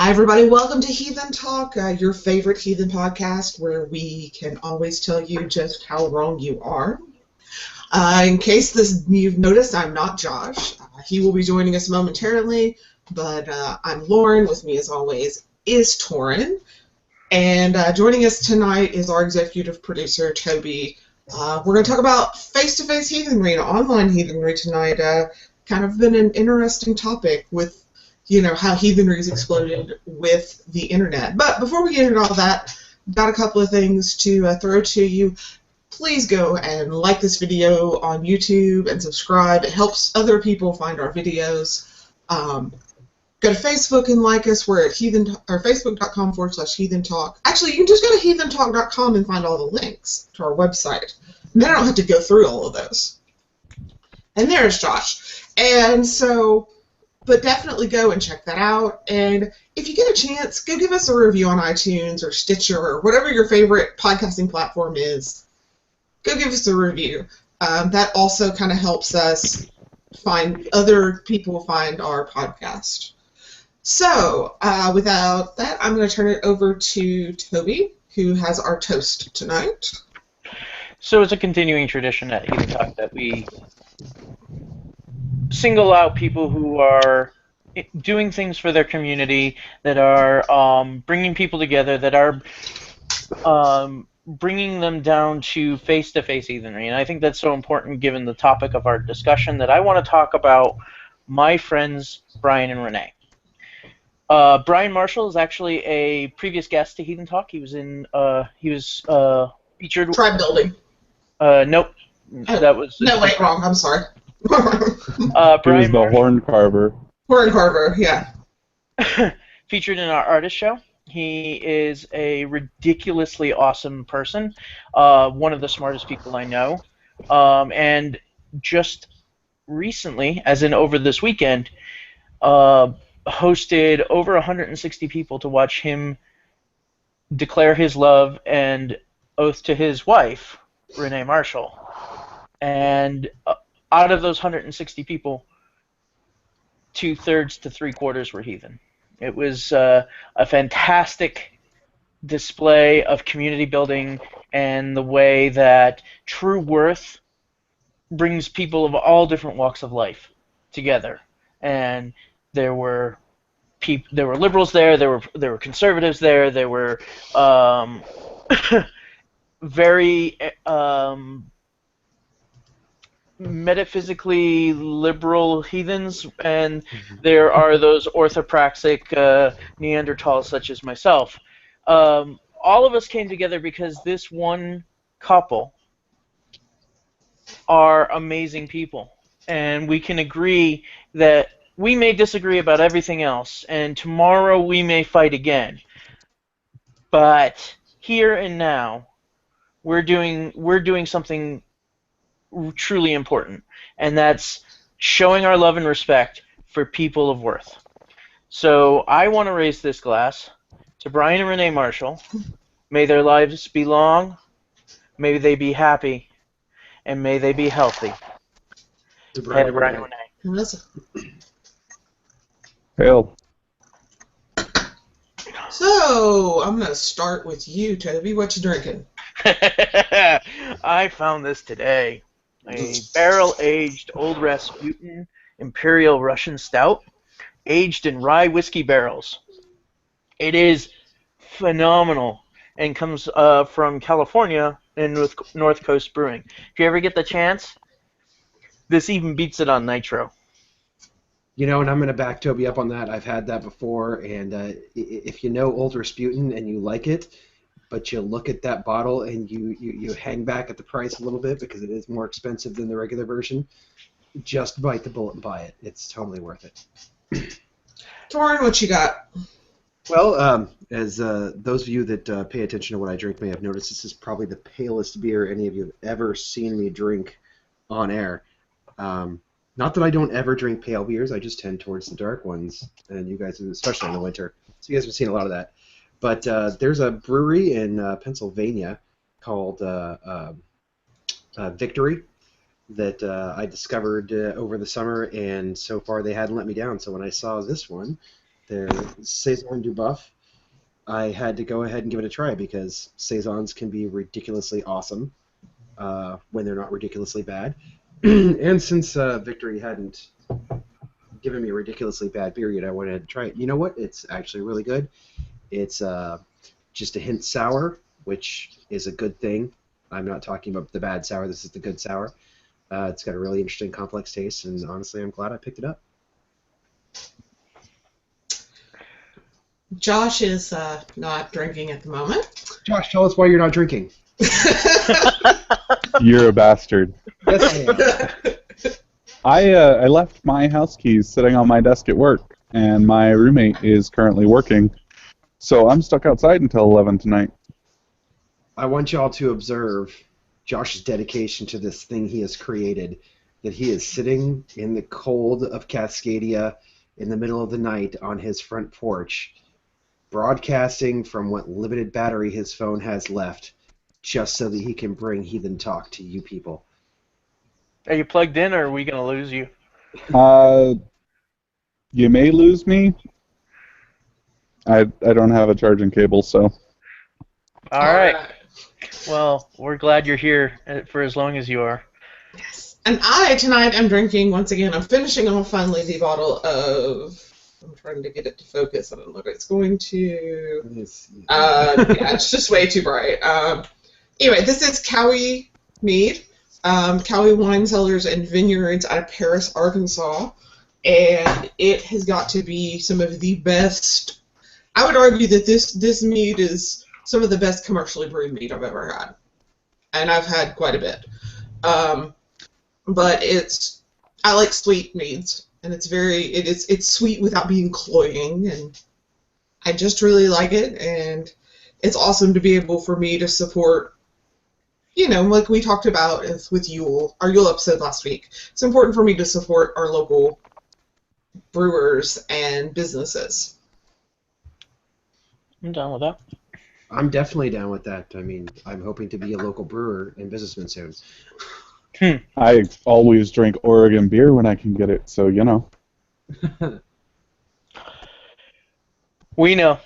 Hi, everybody. Welcome to Heathen Talk, your favorite Heathen podcast, where we can always tell you just how wrong you are. In case you've noticed, I'm not Josh. He will be joining us momentarily, but I'm Lauren. With me, as always, is Thorin. And joining us tonight is our executive producer, Toby. We're going to talk about face-to-face heathenry and online heathenry tonight. Kind of been an interesting topic with how heathenry has exploded with the internet. But before we get into all that, got a couple of things to throw to you. Please go and like this video on YouTube and subscribe. It helps other people find our videos. Go to Facebook and like us. We're at facebook.com/heathentalk. Actually, you can just go to heathentalk.com and find all the links to our website. And then I don't have to go through all of those. And there's Josh. And so... but definitely go and check that out. And if you get a chance, go give us a review on iTunes or Stitcher or whatever your favorite podcasting platform is. Go give us a review. That also kind of helps us find other people find our podcast. So without that, I'm going to turn it over to Toby, who has our toast tonight. So it's a continuing tradition at Heathen Talk that we single out people who are doing things for their community, that are bringing people together, that are bringing them down to face-to-face heathenry. And I think that's so important given the topic of our discussion that I want to talk about my friends Brian and Renee. Brian Marshall is actually a previous guest to Heathen Talk. He was featured... Tribe building. Nope. That was... No, wait, wrong. I'm sorry. Brian the Horn Carver. Horn Carver, yeah. Featured in our artist show. He is a ridiculously awesome person, one of the smartest people I know, and just recently, as in over this weekend, hosted over 160 people to watch him declare his love and oath to his wife, Renee Marshall. And out of those 160 people, 2/3 to 3/4 were heathen. It was a fantastic display of community building and the way that true worth brings people of all different walks of life together. And there were liberals there, there were conservatives there, there were very metaphysically liberal heathens, and there are those orthopraxic Neanderthals such as myself. All of us came together because this one couple are amazing people, and we can agree that we may disagree about everything else, and tomorrow we may fight again, but here and now we're doing something truly important, and that's showing our love and respect for people of worth. So I want to raise this glass to Brian and Renee Marshall. May their lives be long, may they be happy, and may they be healthy. To Brian and Renee. Hail. So I'm going to start with you, Toby. What you drinking? I found this today. A barrel-aged Old Rasputin Imperial Russian Stout, aged in rye whiskey barrels. It is phenomenal and comes from California and North Coast Brewing. If you ever get the chance, this even beats it on nitro. You know, and I'm going to back Toby up on that. I've had that before, and if you know Old Rasputin and you like it, but you look at that bottle and you hang back at the price a little bit because it is more expensive than the regular version, just bite the bullet and buy it. It's totally worth it. Thorin, what you got? Well, as those of you that pay attention to what I drink may have noticed, this is probably the palest beer any of you have ever seen me drink on air. Not that I don't ever drink pale beers, I just tend towards the dark ones, and you guys, especially in the winter. So you guys have seen a lot of that. But there's a brewery in Pennsylvania called Victory that I discovered over the summer, and so far they hadn't let me down. So when I saw this one their Saison du Buff, I had to go ahead and give it a try because Saisons can be ridiculously awesome when they're not ridiculously bad. And since Victory hadn't given me a ridiculously bad beer yet, I wanted to try it. You know what? It's actually really good. It's just a hint sour, which is a good thing. I'm not talking about the bad sour. This is the good sour. It's got a really interesting, complex taste, and honestly, I'm glad I picked it up. Josh is not drinking at the moment. Josh, tell us why you're not drinking. You're a bastard. Yes, I am. I left my house keys sitting on my desk at work, and my roommate is currently working, so I'm stuck outside until 11 tonight. I want y'all to observe Josh's dedication to this thing he has created, that he is sitting in the cold of Cascadia in the middle of the night on his front porch, broadcasting from what limited battery his phone has left, just so that he can bring Heathen Talk to you people. Are you plugged in, or are we going to lose you? You may lose me. I don't have a charging cable, so. All right. Well, we're glad you're here for as long as you are. Yes. And I, tonight, am drinking, once again, I'm finishing off finally the bottle of... I'm trying to get it to focus. I don't know if it's going to... yeah, it's just way too bright. Anyway, this is Cowie Mead. Cowie Wine Cellars and Vineyards out of Paris, Arkansas. And it has got to be some of the best... I would argue that this mead is some of the best commercially brewed mead I've ever had. And I've had quite a bit. But I like sweet meads. And it's sweet without being cloying, and I just really like it, and it's awesome to be able for me to support, like we talked about with Yule, our Yule episode last week. It's important for me to support our local brewers and businesses. I'm down with that. I'm definitely down with that. I mean, I'm hoping to be a local brewer and businessman soon. I always drink Oregon beer when I can get it, so you know. We know.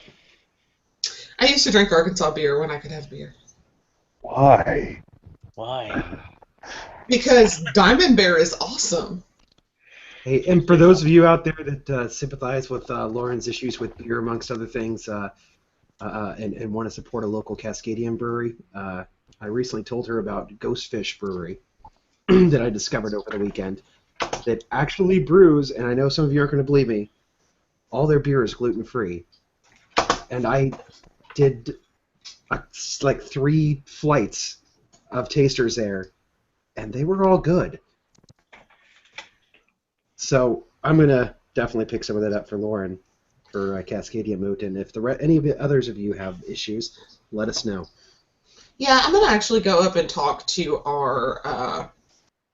I used to drink Arkansas beer when I could have beer. Why? Why? Because Diamond Bear is awesome. Hey, and for those of you out there that sympathize with Lauren's issues with beer, amongst other things, and want to support a local Cascadian brewery, I recently told her about Ghostfish Brewery that I discovered over the weekend that actually brews, and I know some of you aren't going to believe me, all their beer is gluten-free. And I did like 3 flights of tasters there, and they were all good. So I'm going to definitely pick some of that up for Lauren for Cascadia Moot, and if any of the others of you have issues, let us know. Yeah, I'm going to actually go up and talk to our...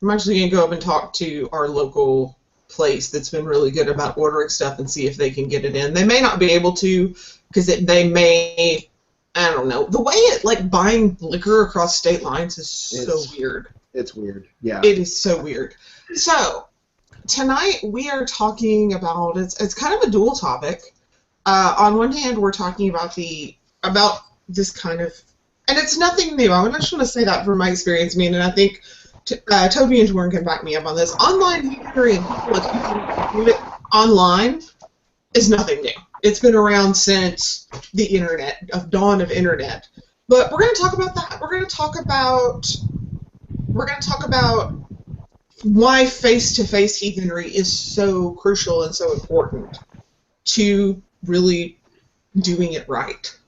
I'm actually going to go up and talk to our local place that's been really good about ordering stuff and see if they can get it in. They may not be able to, because they may... I don't know. The way buying liquor across state lines is so weird. It's weird, yeah. It is so weird. So, tonight we are talking about... It's kind of a dual topic. On one hand, we're talking about this kind of... And it's nothing new. I just want to say that from my experience, and I think Toby and Thorin can back me up on this. Online heathenry and people that online is nothing new. It's been around since the internet, of dawn of internet. But we're going to talk about that. We're going to talk about why face-to-face heathenry is so crucial and so important to really doing it right.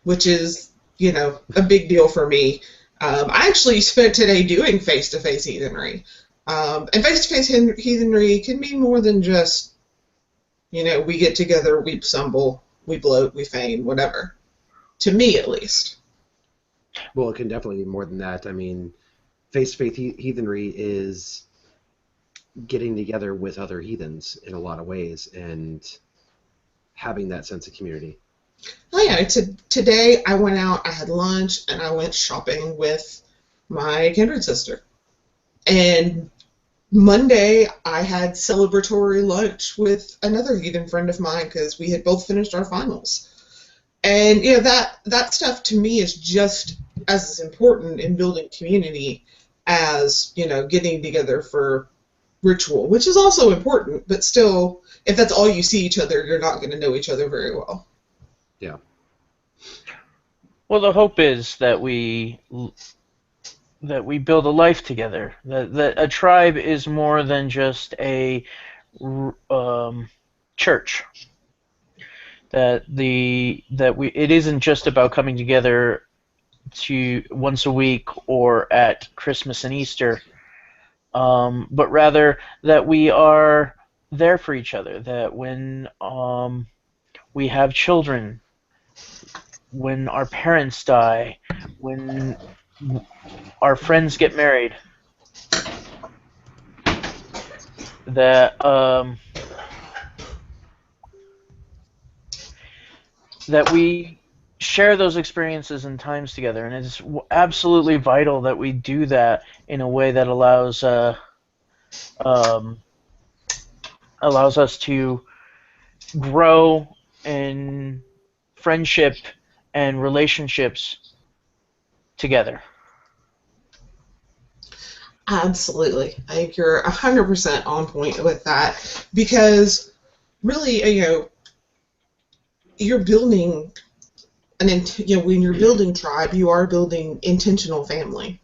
Which is, a big deal for me. I actually spent today doing face-to-face heathenry. And face-to-face heathenry can be more than just, we get together, we stumble, we bloat, we feign, whatever. To me, at least. Well, it can definitely be more than that. I mean, face-to-face heathenry is getting together with other heathens in a lot of ways and having that sense of community. Oh yeah, today I went out, I had lunch, and I went shopping with my kindred sister. And Monday, I had celebratory lunch with another heathen friend of mine because we had both finished our finals. And that stuff to me is just as important in building community as getting together for ritual, which is also important. But still, if that's all you see each other, you're not going to know each other very well. Yeah. Well, the hope is that we build a life together. That a tribe is more than just a church. It isn't just about coming together to once a week or at Christmas and Easter, but rather that we are there for each other. That when we have children, when our parents die, when our friends get married, that we share those experiences and times together, and it's absolutely vital that we do that in a way that allows us to grow in friendship and relationships together. Absolutely. I think you're 100% on point with that because really, you're building when you're building tribe, you are building intentional family,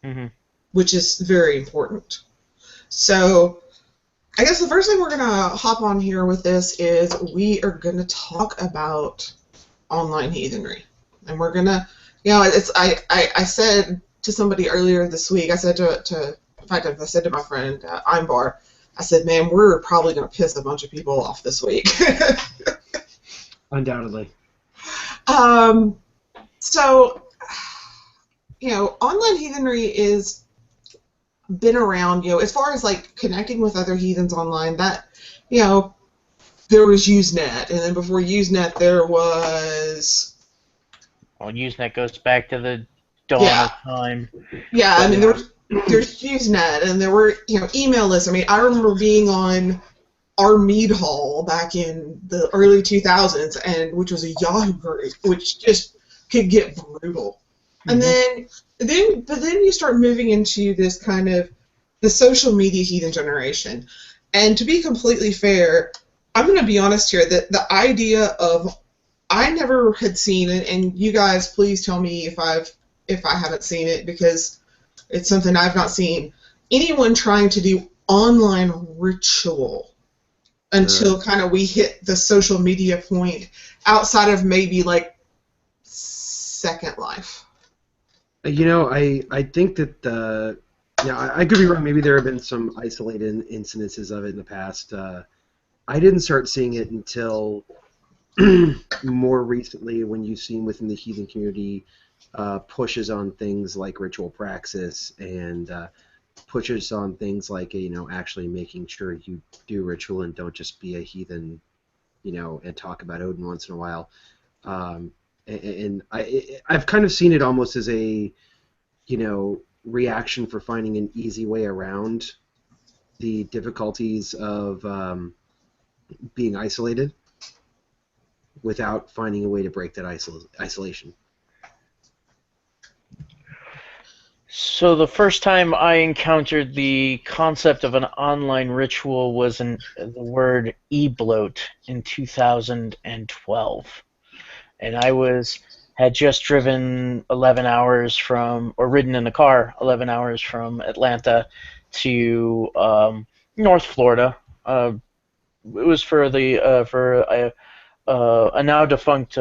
Mm-hmm. which is very important. So I guess the first thing we're going to hop on here with this is we are going to talk about online heathenry. And we're going to, I said to somebody earlier this week, I said in fact, I said to my friend Imbar, I said, man, we're probably going to piss a bunch of people off this week. Undoubtedly. So, online heathenry is been around, as far as like connecting with other heathens online, that, there was Usenet, and then before Usenet there was... Well, Usenet goes back to the dawn of time. Yeah, I mean, there's Usenet, and there were, email lists. I mean, I remember being on our Mead Hall back in the early 2000s, and which was a Yahoo group, which just could get brutal. And then you start moving into this kind of the social media heathen generation. And to be completely fair, I'm going to be honest here that the idea of I never had seen it, and you guys please tell me if I haven't seen it because it's something I've not seen. Anyone trying to do online ritual until kind of we hit the social media point outside of maybe like Second Life. I think that I could be wrong. Maybe there have been some isolated incidences of it in the past. I didn't start seeing it until more recently when you've seen within the heathen community pushes on things like ritual praxis and pushes on things like actually making sure you do ritual and don't just be a heathen, and talk about Odin once in a while. And I've kind of seen it almost as a reaction for finding an easy way around the difficulties of being isolated without finding a way to break that isolation. So the first time I encountered the concept of an online ritual was in the word e-bloat in 2012. And I had just driven 11 hours ridden in the car 11 hours from Atlanta to North Florida. It was for a now defunct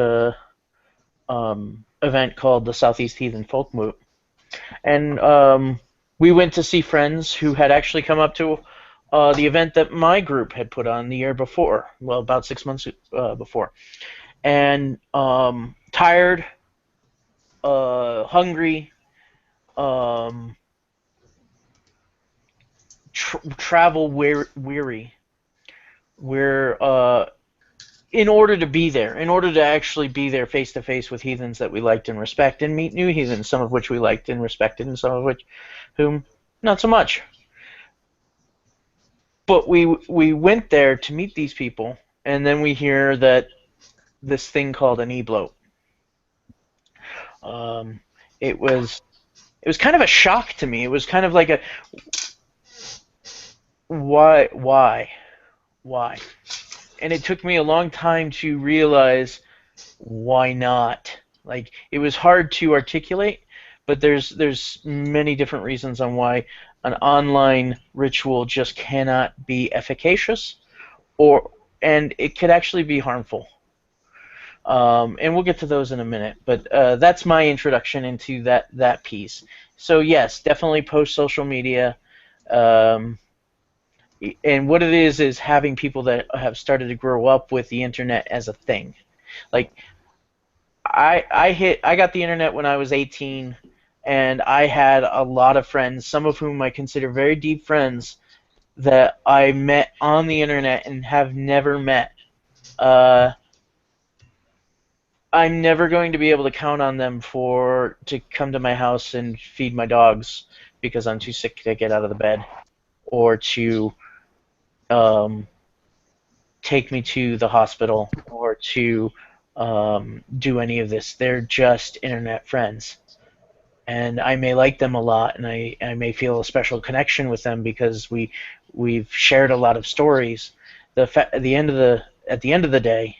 event called the Southeast Heathen Folk Moot. And we went to see friends who had actually come up to the event that my group had put on the year before, well, about 6 months before. And tired, hungry, travel weary. We're in order to actually be there face to face with heathens that we liked and respect, and meet new heathens, some of which we liked and respected, and some of which whom not so much. But we went there to meet these people, and then we hear that this thing called an e-bloat. It was kind of a shock to me. It was kind of like a why, and it took me a long time to realize why not. Like, it was hard to articulate, but there's many different reasons on why an online ritual just cannot be efficacious, and it could actually be harmful. And we'll get to those in a minute, but that's my introduction into that piece. So yes, definitely post social media, and what it is having people that have started to grow up with the internet as a thing. Like, I got the internet when I was 18, and I had a lot of friends, some of whom I consider very deep friends, that I met on the internet and have never met. I'm never going to be able to count on them to come to my house and feed my dogs because I'm too sick to get out of the bed, or to take me to the hospital, or to do any of this. They're just internet friends. And I may like them a lot, and I may feel a special connection with them because we've shared a lot of stories. At the end of the day,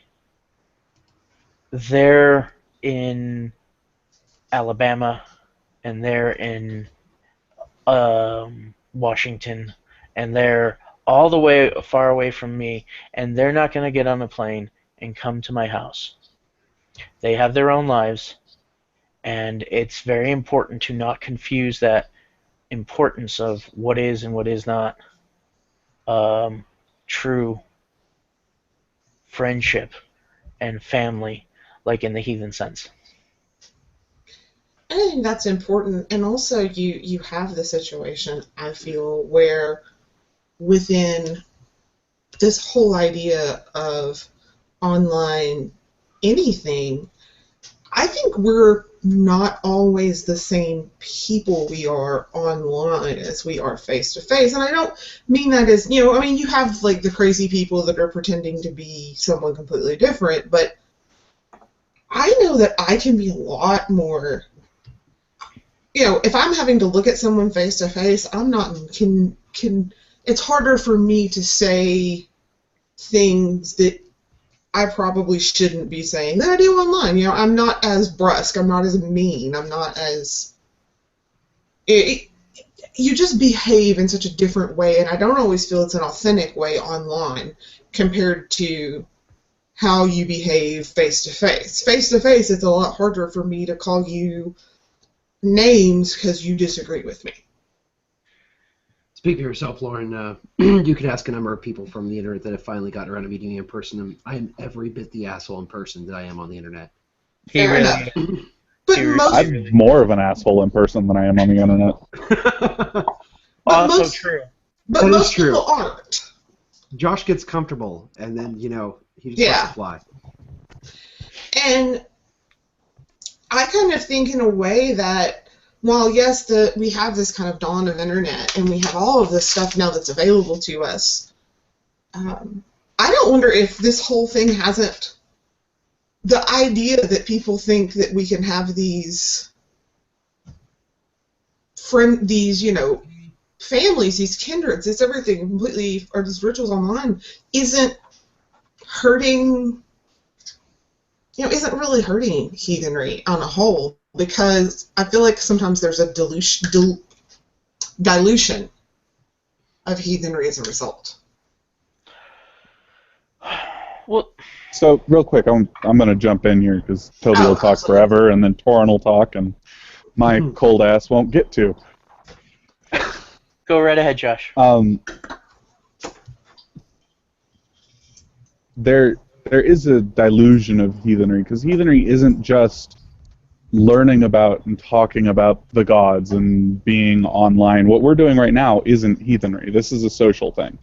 they're in Alabama, and they're in Washington, and they're all the way far away from me, and they're not going to get on a plane and come to my house. They have their own lives, and it's very important to not confuse that importance of what is and what is not true friendship and family, like in the heathen sense. I think that's important, and also you have the situation, I feel, where within this whole idea of online anything, I think we're not always the same people we are online as we are face to face. And I don't mean that as, I mean, you have like the crazy people that are pretending to be someone completely different, but I know that I can be a lot more, if I'm having to look at someone face to face, I'm not, it's harder for me to say things that I probably shouldn't be saying that I do online. I'm not as brusque. I'm not as mean. I'm not as... you just behave in such a different way, and I don't always feel it's an authentic way online compared to how you behave face-to-face. Face-to-face, it's a lot harder for me to call you names because you disagree with me. Speak for yourself, Lauren. You can ask a number of people from the internet that have finally gotten around to meeting me in person, and I am every bit the asshole in person that I am on the internet. Fair enough. But I'm more of an asshole in person than I am on the internet. Also true. But most people aren't. Josh gets comfortable, and then, he just lets it fly. And I kind of think in a way that while, yes, we have this kind of dawn of internet, and we have all of this stuff now that's available to us, I don't wonder if this whole thing hasn't... The idea that people think that we can have these families, these kindreds, it's everything completely, or these rituals online, isn't hurting... isn't really hurting heathenry on a whole, because I feel like sometimes there's a dilution of heathenry as a result. Well, so real quick, I'm going to jump in here because Toby will talk forever, and then Thorin will talk, and my cold ass won't get to. Go right ahead, Josh. There is a dilution of heathenry, because heathenry isn't just learning about and talking about the gods and being online. What we're doing right now isn't heathenry. This is a social thing.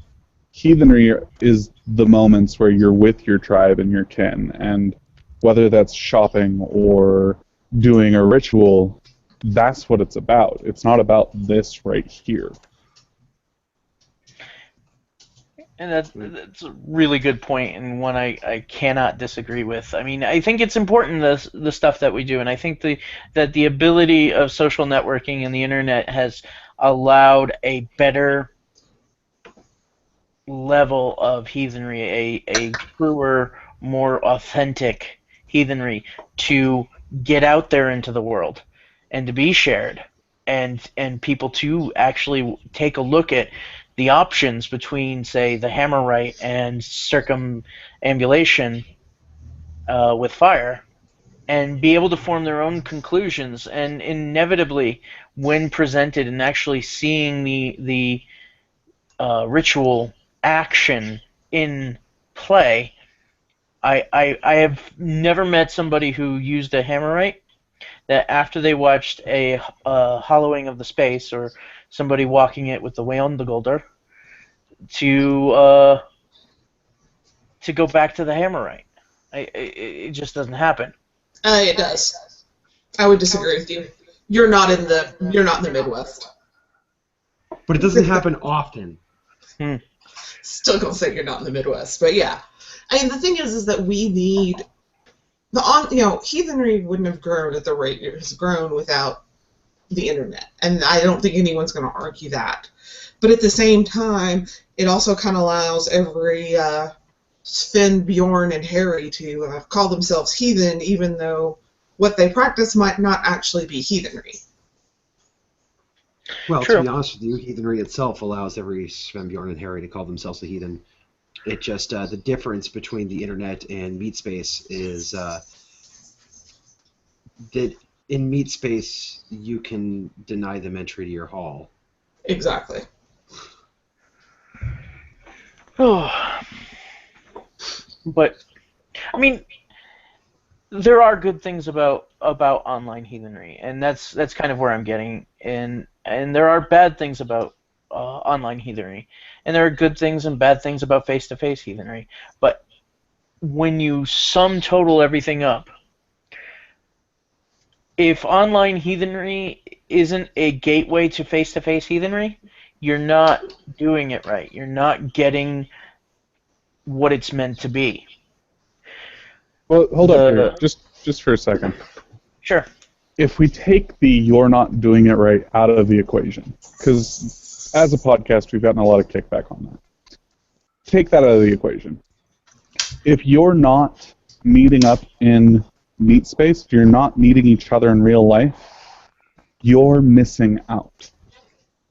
Heathenry is the moments where you're with your tribe and your kin, and whether that's shopping or doing a ritual, that's what it's about. It's not about this right here. And that's a really good point, and one I cannot disagree with. I mean, I think it's important, the stuff that we do, and I think that the ability of social networking and the internet has allowed a better level of heathenry, a truer, more authentic heathenry to get out there into the world and to be shared, and people to actually take a look at the options between, say, the hammer rite and circumambulation with fire, and be able to form their own conclusions. And inevitably, when presented and actually seeing the ritual action in play, I have never met somebody who used a hammer rite that after they watched a hollowing of the space or somebody walking it with the Weondagolder to go back to the hammer rite. It just doesn't happen. It does. I would disagree with you. You're not in the Midwest. But it doesn't happen often. Still gonna say you're not in the Midwest, but yeah. I mean, the thing is that we need heathenry wouldn't have grown at the rate it has grown without the internet, and I don't think anyone's going to argue that. But at the same time, it also kind of allows every Sven, Bjorn, and Harry to call themselves heathen, even though what they practice might not actually be heathenry. Well, True. to be honest with you, heathenry itself allows every Sven, Bjorn, and Harry to call themselves a heathen. It just, the difference between the internet and meatspace is that in meatspace you can deny them entry to your hall. Exactly. But I mean, there are good things about online heathenry, and that's kind of where I'm getting. And there are bad things about online heathenry, and there are good things and bad things about face-to-face heathenry. But when you sum total everything up, if online heathenry isn't a gateway to face-to-face heathenry, you're not doing it right. You're not getting what it's meant to be. Well, hold up here, just for a second. Sure. If we take the "you're not doing it right" out of the equation, because as a podcast we've gotten a lot of kickback on that. Take that out of the equation. If you're not meeting up in meet space, if you're not meeting each other in real life, you're missing out.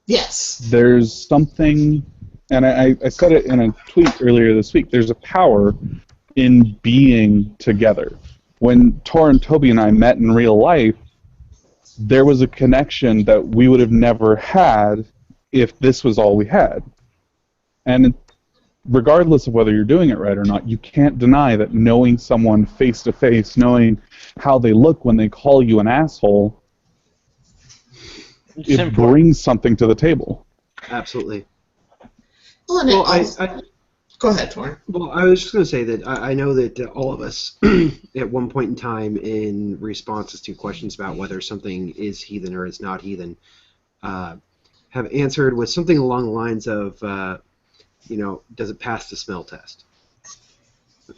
Yes. There's something, and I said it in a tweet earlier this week, there's a power in being together. When Thorin, Toby, and I met in real life, there was a connection that we would have never had if this was all we had. And regardless of whether you're doing it right or not, you can't deny that knowing someone face to face, knowing how they look when they call you an asshole, it brings something to the table. Absolutely. Well, go ahead, Thorin. Well, I was just going to say that I know that all of us, at one point in time, in responses to questions about whether something is heathen or it's not heathen, have answered with something along the lines of, does it pass the smell test?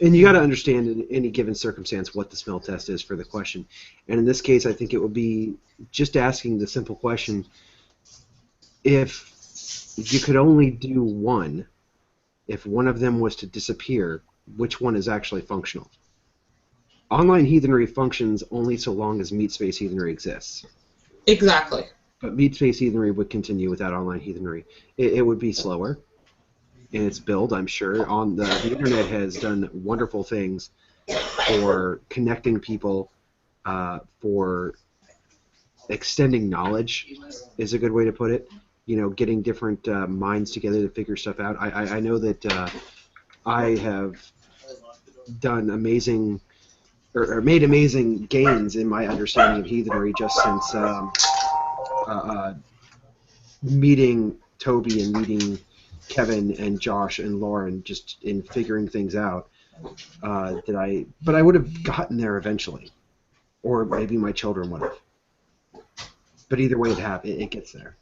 And you got to understand in any given circumstance what the smell test is for the question. And in this case, I think it would be just asking the simple question: if you could only do one, if one of them was to disappear, which one is actually functional? Online heathenry functions only so long as meatspace heathenry exists. Exactly. But meatspace heathenry would continue without online heathenry. It would be slower in its build, I'm sure. The internet has done wonderful things for connecting people, for extending knowledge is a good way to put it. Getting different minds together to figure stuff out. I know that I have done amazing, or made amazing gains in my understanding of heathenry just since meeting Toby and meeting Kevin and Josh and Lauren, just in figuring things out. But I would have gotten there eventually, or maybe my children would have. But either way it gets there.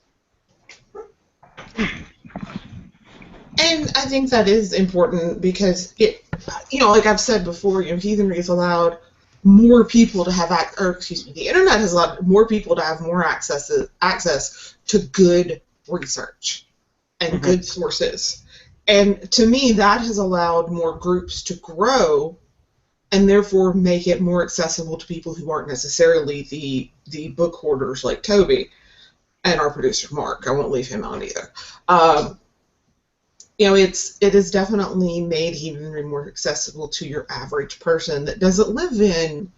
And I think that is important because it, like I've said before, Heathenry has allowed more people to have, the internet has allowed more people to have more access to good research and good sources. And to me, that has allowed more groups to grow and therefore make it more accessible to people who aren't necessarily the book hoarders like Toby and our producer Mark. I won't leave him out either. It has definitely made Heathenry more accessible to your average person that doesn't live in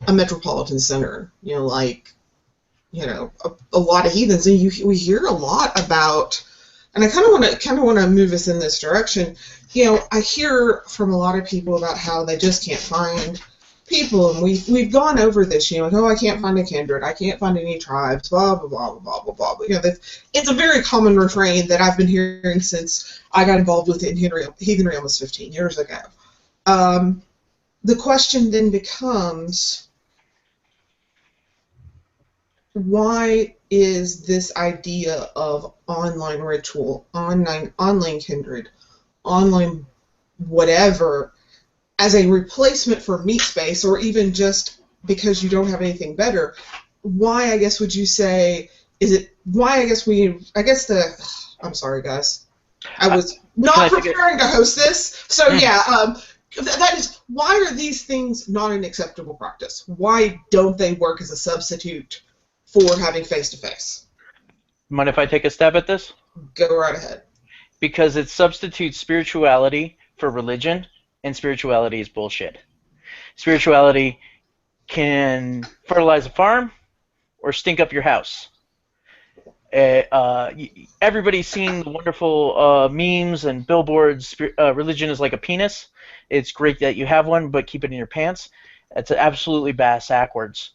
a metropolitan center. A lot of heathens, and we hear a lot about. And I kind of want to move us in this direction. I hear from a lot of people about how they just can't find people, and we've gone over this. I can't find a kindred, I can't find any tribes, blah blah blah blah blah blah. It's a very common refrain that I've been hearing since I got involved with Heathenry almost 15 years ago. The question then becomes, why is this idea of online ritual, online kindred, online whatever, as a replacement for meatspace, or even just because you don't have anything better? Why, I guess, would you say, I'm sorry, guys. I was not preparing to host this, so yeah, that is, why are these things not an acceptable practice? Why don't they work as a substitute for having face-to-face? Mind if I take a stab at this? Go right ahead. Because it substitutes spirituality for religion, and spirituality is bullshit. Spirituality can fertilize a farm or stink up your house. Everybody's seen the wonderful memes and billboards. Religion is like a penis. It's great that you have one, but keep it in your pants. It's absolutely backwards.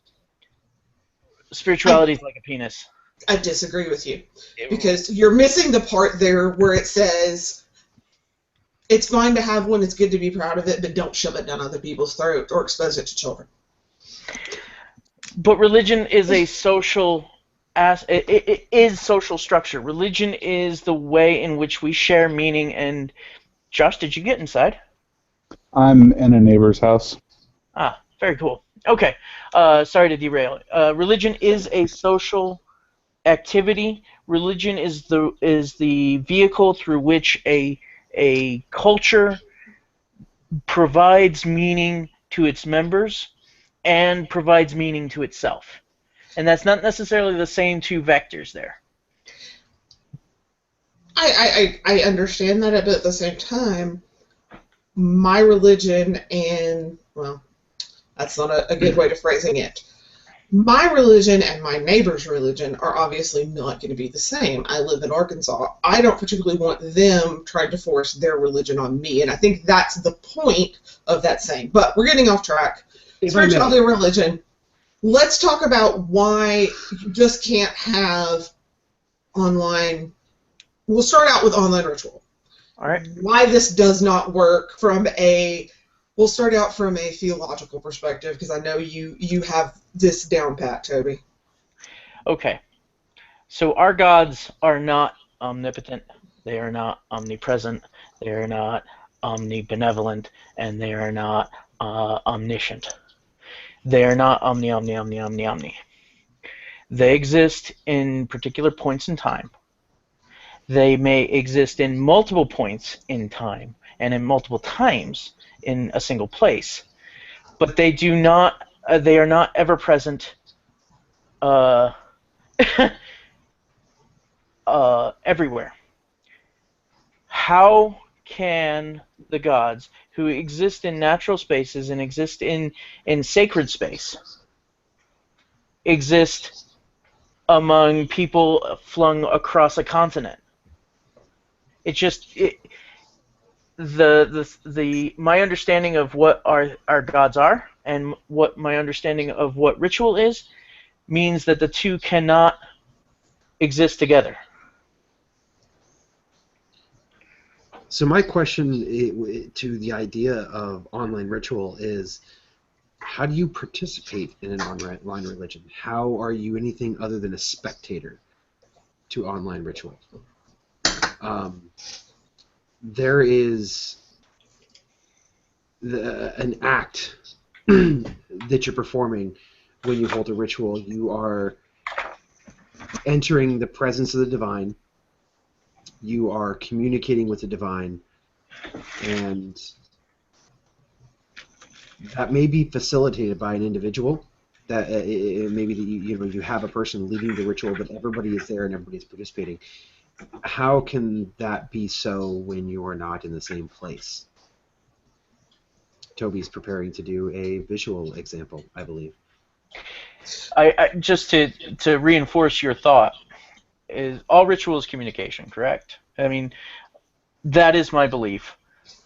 Spirituality is like a penis. I disagree with you, because you're missing the part there where it says it's fine to have one, it's good to be proud of it, but don't shove it down other people's throats or expose it to children. But religion is a social it is social structure. Religion is the way in which we share meaning. And Josh, did you get inside? I'm in a neighbor's house. Ah, very cool. Okay, sorry to derail. Religion is a social activity. Religion is the vehicle through which a culture provides meaning to its members and provides meaning to itself. And that's not necessarily the same two vectors there. I understand that, but at the same time, my religion and, well, that's not a good way of phrasing it. My religion and my neighbor's religion are obviously not going to be the same. I live in Arkansas. I don't particularly want them trying to force their religion on me, and I think that's the point of that saying. But we're getting off track. Spirituality and religion. Let's talk about why you just can't have online. We'll start out with online ritual. All right. Why this does not work from a. We'll start out from a theological perspective, because I know you have this down pat, Toby. Okay. So our gods are not omnipotent. They are not omnipresent. They are not omnibenevolent, and they are not omniscient. They are not omni. They exist in particular points in time. They may exist in multiple points in time and in multiple times in a single place, but they do not. They are not ever present everywhere. How can the gods who exist in natural spaces and exist in sacred space exist among people flung across a continent? My understanding of what our gods are and what my understanding of what ritual is means that the two cannot exist together. So my question to the idea of online ritual is, how do you participate in an online religion? How are you anything other than a spectator to online ritual? there is an act that you're performing when you hold a ritual. You are entering the presence of the divine. You are communicating with the divine, and that may be facilitated by an individual. That maybe you have a person leading the ritual, but everybody is there and everybody is participating. How can that be so when you are not in the same place? Toby's preparing to do a visual example, I believe. I just to reinforce your thought, is all ritual is communication, correct? I mean, that is my belief.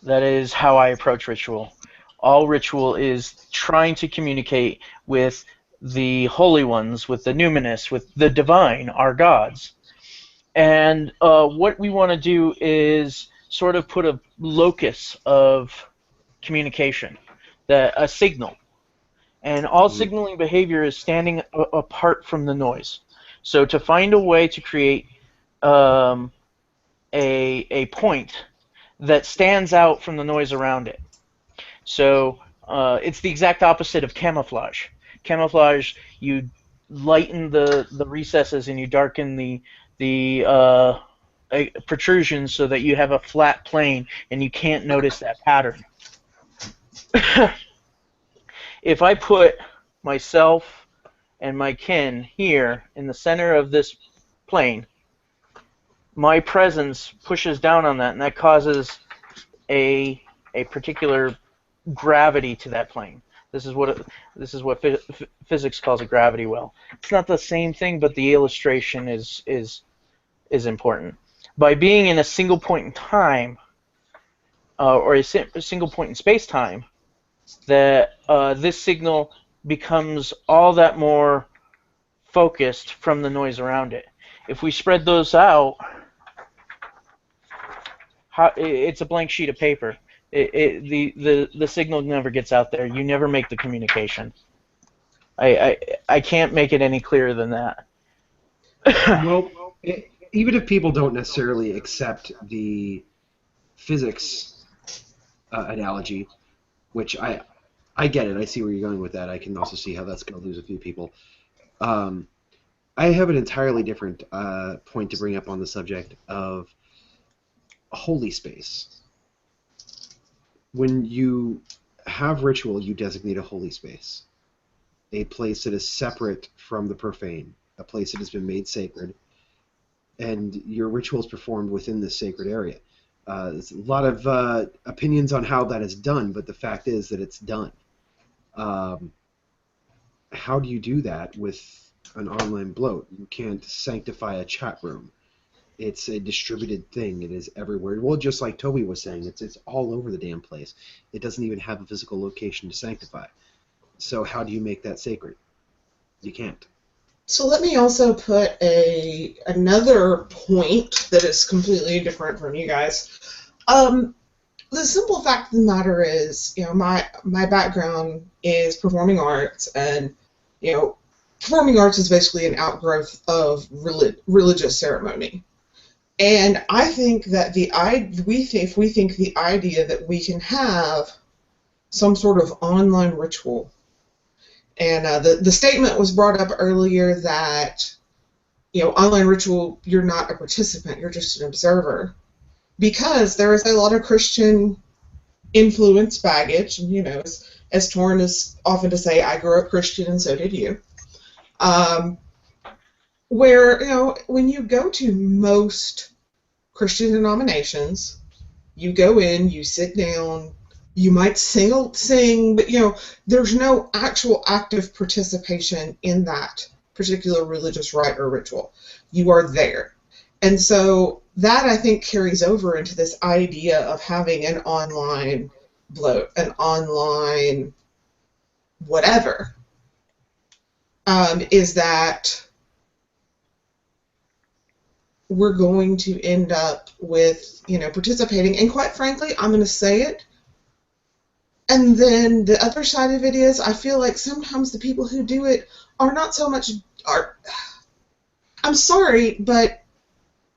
That is how I approach ritual. All ritual is trying to communicate with the holy ones, with the numinous, with the divine, our gods. And what we want to do is sort of put a locus of communication, a signal. And all signaling behavior is standing apart from the noise. So to find a way to create a point that stands out from the noise around it. So it's the exact opposite of camouflage. Camouflage, you lighten the recesses and you darken the protrusions so that you have a flat plane and you can't notice that pattern. If I put myself and my kin here in the center of this plane, my presence pushes down on that, and that causes a particular gravity to that plane. This is what physics calls a gravity well. It's not the same thing, but the illustration is important. By being in a single point in time, or a single point in space-time, that this signal becomes all that more focused from the noise around it. If we spread those out, it's a blank sheet of paper. The signal never gets out there. You never make the communication. I can't make it any clearer than that. Well, even if people don't necessarily accept the physics analogy, which I get it. I see where you're going with that. I can also see how that's going to lose a few people. I have an entirely different point to bring up on the subject of holy space. When you have ritual, you designate a holy space, a place that is separate from the profane, a place that has been made sacred, and your ritual is performed within this sacred area. There's a lot of opinions on how that is done, but the fact is that it's done. How do you do that with an online bloat? You can't sanctify a chat room. It's a distributed thing. It is everywhere. Well, just like Toby was saying, it's all over the damn place. It doesn't even have a physical location to sanctify. So how do you make that sacred? You can't. So let me also put another point that is completely different from you guys. The simple fact of the matter is, my background is performing arts, and performing arts is basically an outgrowth of religious ceremony. And I think that if we think the idea that we can have some sort of online ritual, and the statement was brought up earlier that online ritual, you're not a participant, you're just an observer, because there is a lot of Christian influence baggage, and as Thorin is often to say, I grew up Christian and so did you. Where, when you go to most Christian denominations, you go in, you sit down, you might sing, but there's no actual active participation in that particular religious rite or ritual. You are there. And so that, I think, carries over into this idea of having an online bloat, an online whatever, is that we're going to end up with, participating. And quite frankly, I'm going to say it. And then the other side of it is, I feel like sometimes the people who do it are not so much, I'm sorry, but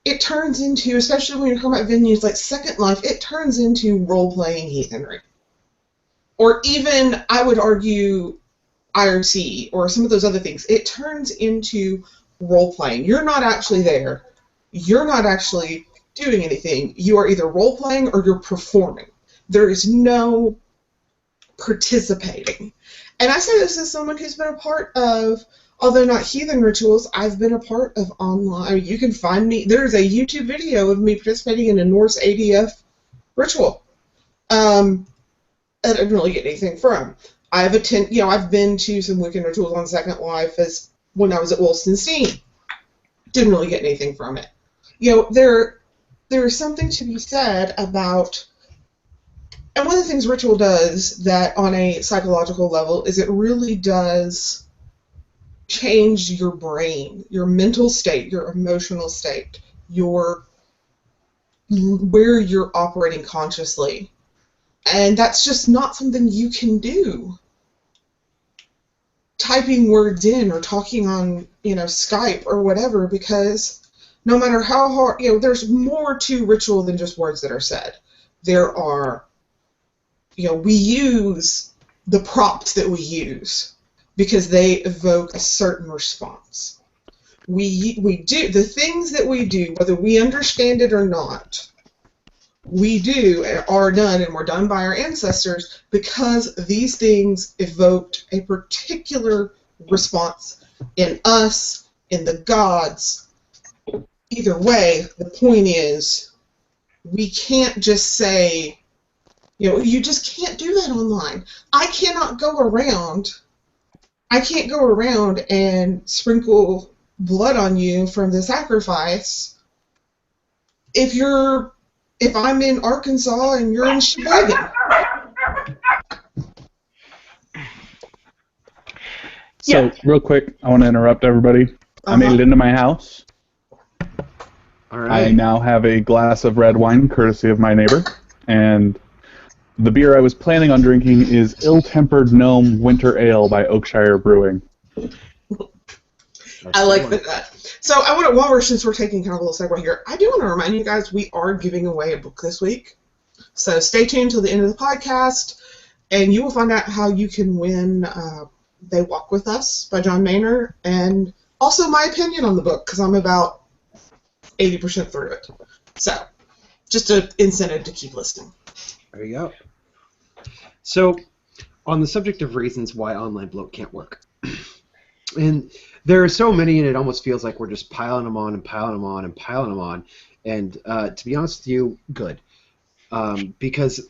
it turns into, especially when you're talking about venues like Second Life, it turns into role-playing heathenry. Or even, I would argue, IRC or some of those other things. It turns into role-playing. You're not actually there. You're not actually doing anything. You are either role-playing or you're performing. There is no participating. And I say this as someone who's been a part of, although not heathen rituals, I've been a part of online. I mean, you can find me. There's a YouTube video of me participating in a Norse ADF ritual. I didn't really get anything from. I've been to some Wiccan rituals on Second Life as when I was at Wolstenstein. Didn't really get anything from it. There is something to be said about. And one of the things ritual does that on a psychological level is it really does change your brain, your mental state, your emotional state, where you're operating consciously. And that's just not something you can do typing words in or talking on, Skype or whatever, because no matter how hard, there's more to ritual than just words that are said. There are, we use the props that we use because they evoke a certain response. We do the things that we do, whether we understand it or not. We do are done and were done by our ancestors because these things evoked a particular response in us, in the gods. Either way, the point is, we can't just say, you just can't do that online. I can't go around and sprinkle blood on you from the sacrifice if I'm in Arkansas and you're in Sheboygan. So, real quick, I want to interrupt everybody. I made it into my house. All right. I now have a glass of red wine, courtesy of my neighbor, and the beer I was planning on drinking is Ill-Tempered Gnome Winter Ale by Oakshire Brewing. I like that. So since we're taking kind of a little segue here, I do want to remind you guys we are giving away a book this week. So stay tuned till the end of the podcast, and you will find out how you can win They Walk With Us by John Maynard, and also my opinion on the book, because I'm about 80% through it. So just an incentive to keep listening. There you go. So, on the subject of reasons why online bloat can't work, and there are so many, and it almost feels like we're just piling them on and piling them on and piling them on. And to be honest with you, good, because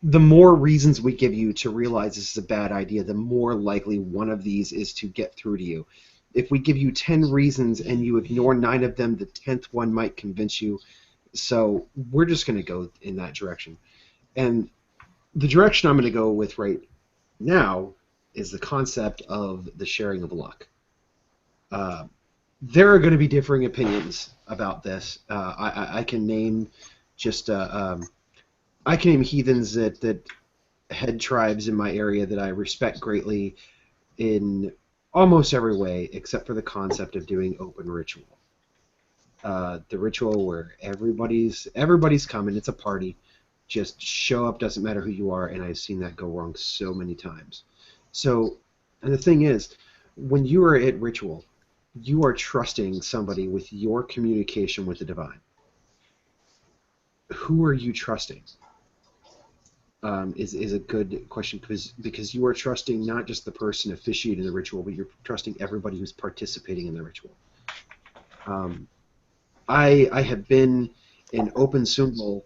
the more reasons we give you to realize this is a bad idea, the more likely one of these is to get through to you. If we give you 10 reasons and you ignore 9 of them, the 10th one might convince you. So we're just going to go in that direction. And the direction I'm going to go with right now is the concept of the sharing of luck. There are going to be differing opinions about this. I can name I can name heathens that head tribes in my area that I respect greatly in almost every way, except for the concept of doing open ritual. The ritual where everybody's coming, it's a party. Just show up, doesn't matter who you are, and I've seen that go wrong so many times. So, and the thing is, when you are at ritual, you are trusting somebody with your communication with the divine. Who are you trusting? Is a good question, because you are trusting not just the person officiating the ritual, but you're trusting everybody who's participating in the ritual. I have been in open symbol,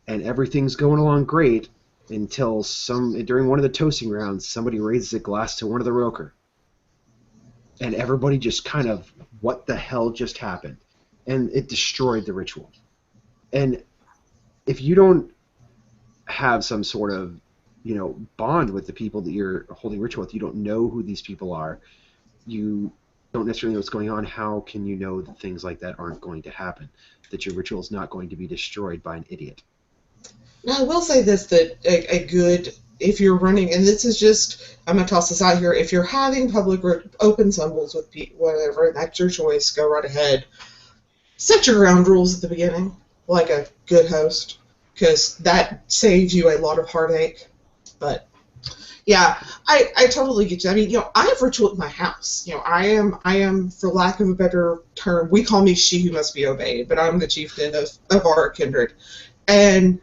and everything's going along great until during one of the toasting rounds, somebody raises a glass to one of the roker, and everybody just kind of, what the hell just happened? And it destroyed the ritual. And if you don't have some sort of, bond with the people that you're holding ritual with, you don't know who these people are, you don't necessarily know what's going on, how can you know that things like that aren't going to happen, that your ritual is not going to be destroyed by an idiot? Now, I will say this, that if you're running, and this is just, I'm going to toss this out here, if you're having public open symbols with people, whatever, that's your choice, go right ahead. set your ground rules at the beginning, like a good host, because that saves you a lot of heartache. But yeah, I totally get you. I mean, I have ritual at my house. I am, for lack of a better term, we call me she who must be obeyed, but I'm the chieftain of our kindred. And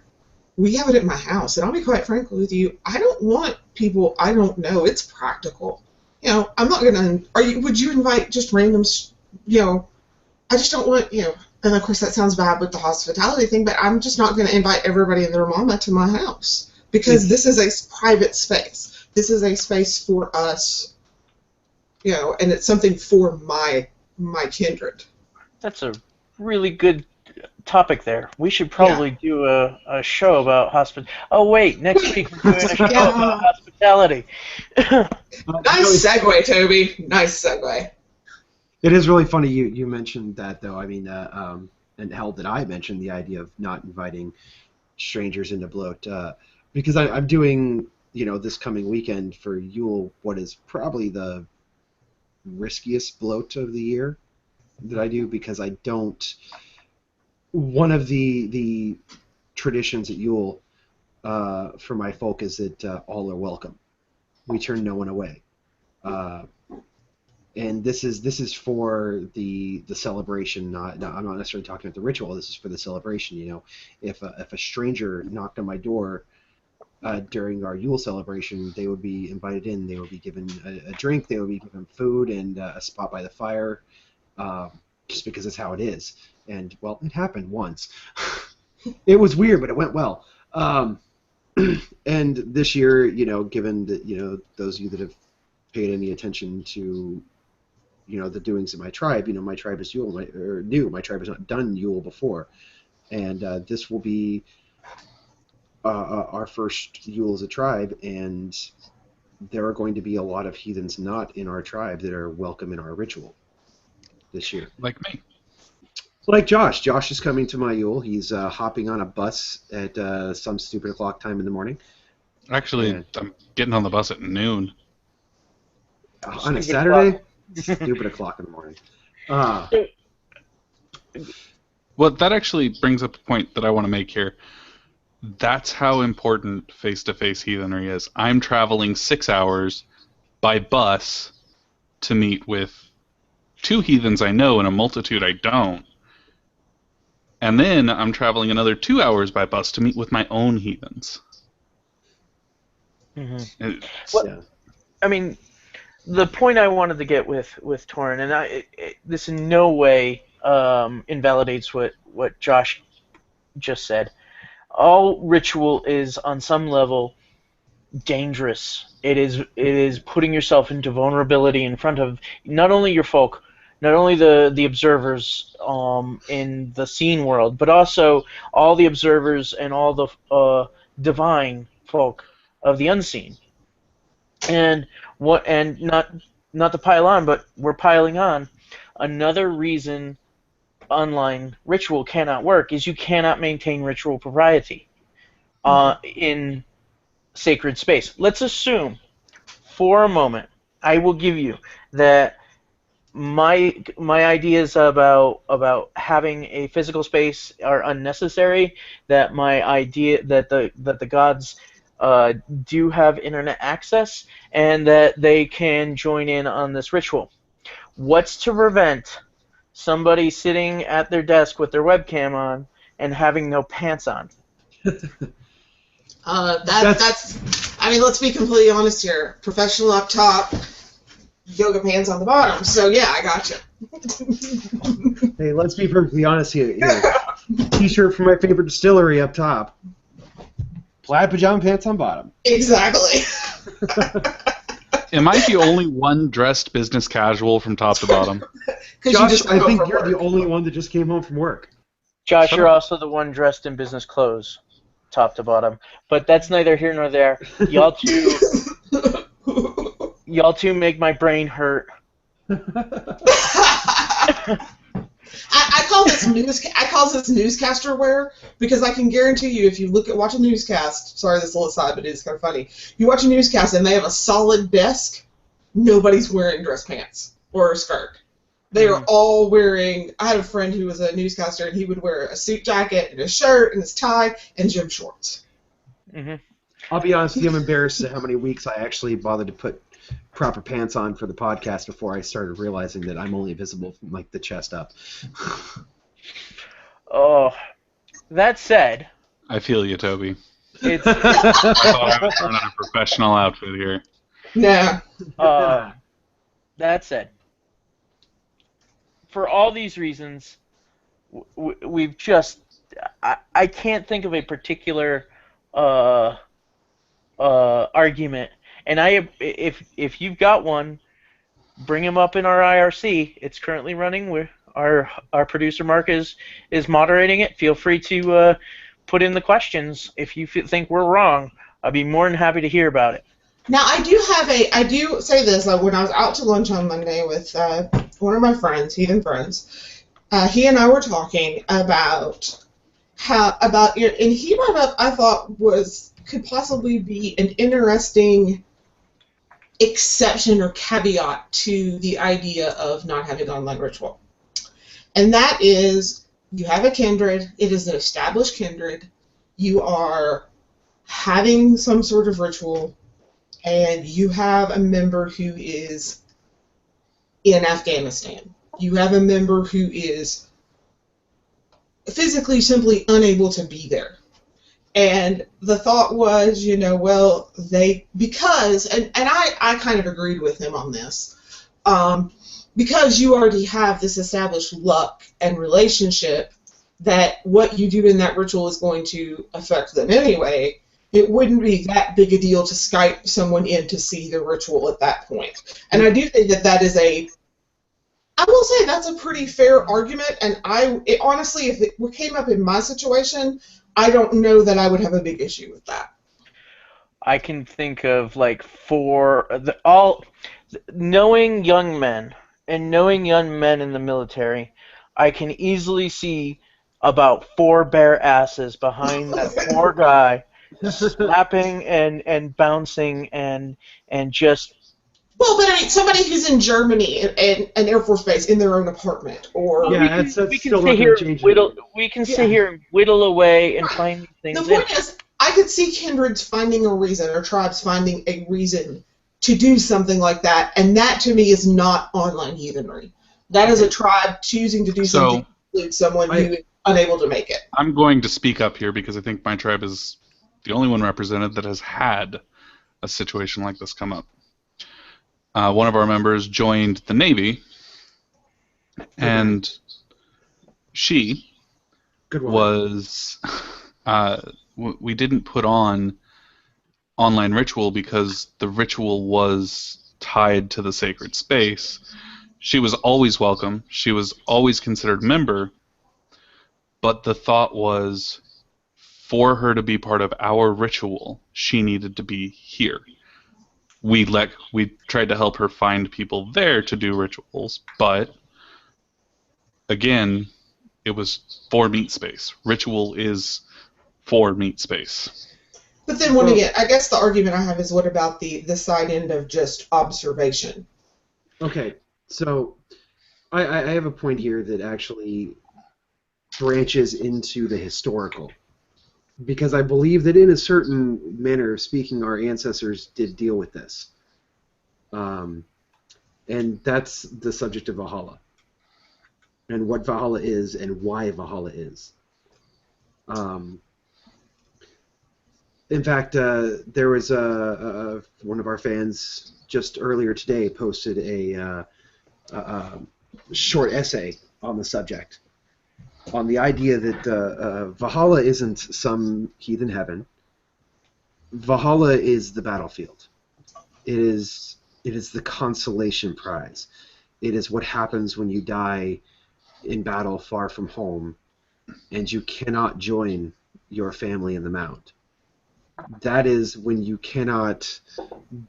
we have it at my house. And I'll be quite frank with you, I don't want people I don't know. It's practical. I'm not going to, would you invite just random, I just don't want, and of course that sounds bad with the hospitality thing, but I'm just not going to invite everybody and their mama to my house. Because this is a private space. This is a space for us, and it's something for my kindred. That's a really good topic there. We should probably do a show about hospitality. Oh, wait, next week we're doing a show about hospitality. Nice segue, Toby. Nice segue. It is really funny you mentioned that, though. I mean, and hell, did I mention the idea of not inviting strangers into bloat? Because I'm doing, this coming weekend for Yule, what is probably the riskiest bloat of the year that I do, because I don't. One of the traditions at Yule for my folk is that all are welcome. We turn no one away, and this is for the celebration. I'm not necessarily talking about the ritual. This is for the celebration. If a stranger knocked on my door during our Yule celebration, they would be invited in. They would be given a drink. They would be given food and a spot by the fire, just because it's how it is. And, well, it happened once. It was weird, but it went well. And this year, given that, those of you that have paid any attention to, the doings of my tribe, my tribe is Yule, my tribe has not done Yule before. And this will be our first Yule as a tribe, and there are going to be a lot of heathens not in our tribe that are welcome in our ritual this year. Like me. Like Josh. Josh is coming to my Yule. He's hopping on a bus at some stupid o'clock time in the morning. Actually, I'm getting on the bus at noon. On a Saturday? Stupid o'clock in the morning. Well, that actually brings up a point that I want to make here. That's how important face-to-face heathenry is. I'm traveling 6 hours by bus to meet with 2 heathens I know and a multitude I don't. And then I'm traveling another 2 hours by bus to meet with my own heathens. Mm-hmm. I mean, the point I wanted to get with Thorin, and this in no way invalidates what Josh just said. All ritual is, on some level, dangerous. It is putting yourself into vulnerability in front of not only your folk, not only the observers in the seen world, but also all the observers and all the divine folk of the unseen. And not to pile on, but we're piling on. Another reason online ritual cannot work is you cannot maintain ritual propriety in sacred space. Let's assume, for a moment, I will give you that my ideas about having a physical space are unnecessary. That my idea that the gods do have internet access and that they can join in on this ritual. What's to prevent somebody sitting at their desk with their webcam on and having no pants on? That's. I mean, let's be completely honest here. Professional up top, yoga pants on the bottom. So yeah, I gotcha. Hey, let's be perfectly honest here. T-shirt from my favorite distillery up top. Plaid pajama pants on bottom. Exactly. Am I the only one dressed business casual from top to bottom? Josh, I think you're the only one that just came home from work. Josh, you're also the one dressed in business clothes, top to bottom. But that's neither here nor there. Y'all two make my brain hurt. I call this newscaster wear because I can guarantee you, if you watch a newscast, sorry this is a little aside, but it's kind of funny. You watch a newscast and they have a solid desk, nobody's wearing dress pants or a skirt. They are all wearing. I had a friend who was a newscaster, and he would wear a suit jacket and a shirt and his tie and gym shorts. Mm-hmm. I'll be honest with you, I'm embarrassed at how many weeks I actually bothered to put proper pants on for the podcast before I started realizing that I'm only visible from like the chest up. Oh, that said, I feel you, Toby. it's I thought I was wearing a professional outfit here. Nah. that said, for all these reasons, we've just I can't think of a particular argument, and if you've got one, bring him up in our IRC. It's currently running. Our producer Mark is moderating it. Feel free to put in the questions if you think we're wrong. I'd be more than happy to hear about it. Now, I do say this, like when I was out to lunch on Monday with one of my friends, Heathen friends, he and I were talking about and he brought up, I thought could possibly be an interesting exception or caveat to the idea of not having online ritual. And that is, you have a kindred, it is an established kindred, you are having some sort of ritual, and you have a member who is in Afghanistan. You have a member who is physically simply unable to be there. And the thought was, because I kind of agreed with him on this, because you already have this established luck and relationship that what you do in that ritual is going to affect them anyway, it wouldn't be that big a deal to Skype someone in to see the ritual at that point. And I do think that is I will say that's a pretty fair argument, and honestly, if it came up in my situation, I don't know that I would have a big issue with that. I can think of knowing young men and knowing young men in the military, I can easily see about 4 bare asses behind that poor guy, slapping and bouncing and just. Well, but I mean, somebody who's in Germany and an Air Force base in their own apartment, or we can sit here and whittle away and find these things. The point is, I could see kindreds finding a reason, or tribes finding a reason to do something like that, and that to me is not online heathenry. That is a tribe choosing to do something to include someone who is unable to make it. I'm going to speak up here because I think my tribe is the only one represented that has had a situation like this come up. One of our members joined the Navy, and she was. We didn't put on online ritual because the ritual was tied to the sacred space. She was always welcome. She was always considered a member, but the thought was, for her to be part of our ritual, she needed to be here. We tried to help her find people there to do rituals, but again, it was for meat space. Ritual is for meat space. But then, again, I guess the argument I have is, what about the side end of just observation? Okay, so I have a point here that actually branches into the historical. Because I believe that in a certain manner of speaking, our ancestors did deal with this. And that's the subject of Valhalla. And what Valhalla is and why Valhalla is. In fact, there was one of our fans just earlier today posted a short essay on the subject, on the idea that Valhalla isn't some heathen heaven. Valhalla is the battlefield. It is the consolation prize. It is what happens when you die in battle far from home and you cannot join your family in the mount. That is when you cannot,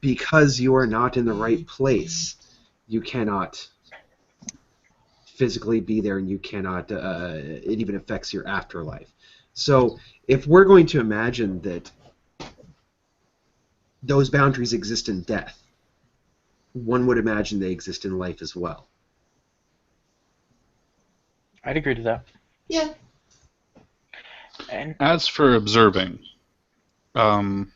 because you are not in the right place, you cannot physically be there, and you cannot, it even affects your afterlife. So if we're going to imagine that those boundaries exist in death, one would imagine they exist in life as well. I'd agree to that. Yeah. And As for observing, that's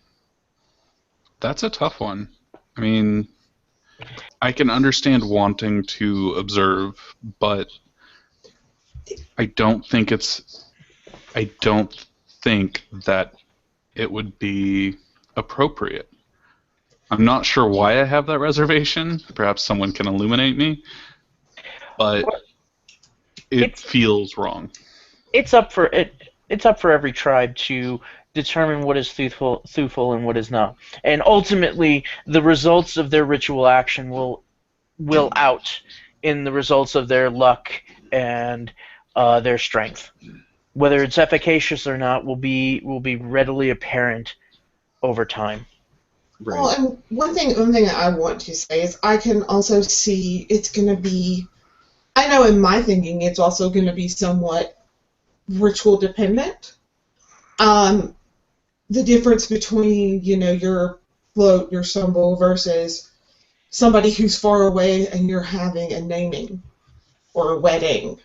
a tough one. I mean, I can understand wanting to observe, but I don't think that it would be appropriate. I'm not sure why I have that reservation. Perhaps someone can illuminate me, but it feels wrong. It's up for it. It's up for every tribe to determine what is truthful and what is not, and ultimately the results of their ritual action will out in the results of their luck and their strength. Whether it's efficacious or not will be readily apparent over time. Right. Well, and one thing that I want to say is I can also see it's going to be, I know in my thinking it's also going to be somewhat ritual dependent. The difference between, your float, your symbol versus somebody who's far away and you're having a naming or a wedding.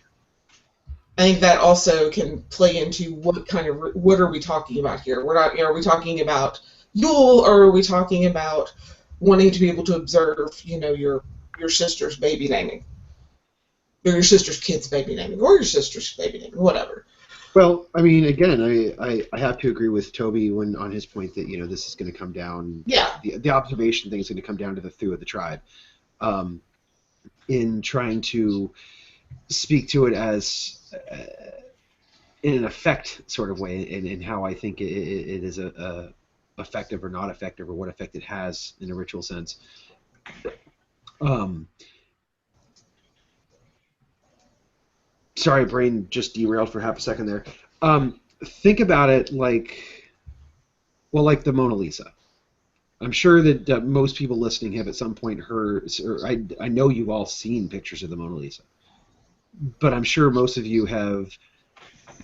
I think that also can play into what are we talking about here? We're not, are we talking about Yule, or are we talking about wanting to be able to observe, your sister's baby naming, or your sister's kid's baby naming, or your sister's baby naming, whatever. Well, I mean, again, I have to agree with Toby on his point that this is going to come down. Yeah. The observation thing is going to come down to the thew of the tribe, in trying to speak to it as in an effect sort of way, in how I think it is a effective or not effective, or what effect it has in a ritual sense. Sorry, brain just derailed for half a second there. Think about it like the Mona Lisa. I'm sure that most people listening have at some point heard, or I know you've all seen pictures of the Mona Lisa, but I'm sure most of you have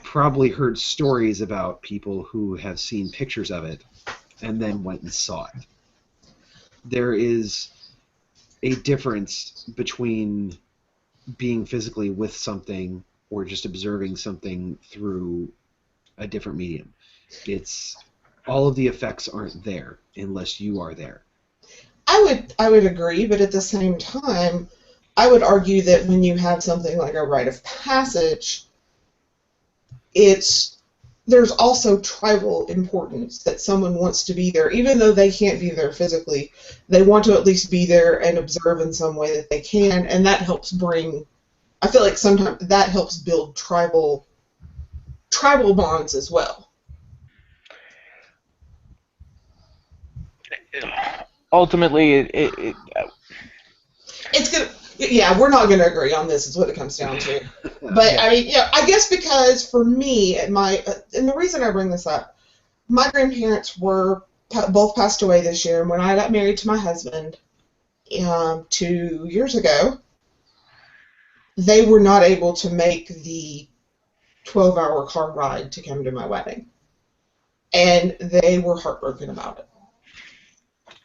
probably heard stories about people who have seen pictures of it and then went and saw it. There is a difference between being physically with something or just observing something through a different medium. It's all of the effects aren't there unless you are there. I would agree, but at the same time, I would argue that when you have something like a rite of passage, there's also tribal importance that someone wants to be there, even though they can't be there physically. They want to at least be there and observe in some way that they can, and that helps bring. I feel like sometimes that helps build tribal bonds as well. Ultimately, it's gonna. Yeah, we're not gonna agree on this. Is what it comes down to. But Yeah. I mean, I guess because for me, and the reason I bring this up, my grandparents were both passed away this year, and when I got married to my husband 2 years ago, they were not able to make the 12-hour car ride to come to my wedding. And they were heartbroken about it.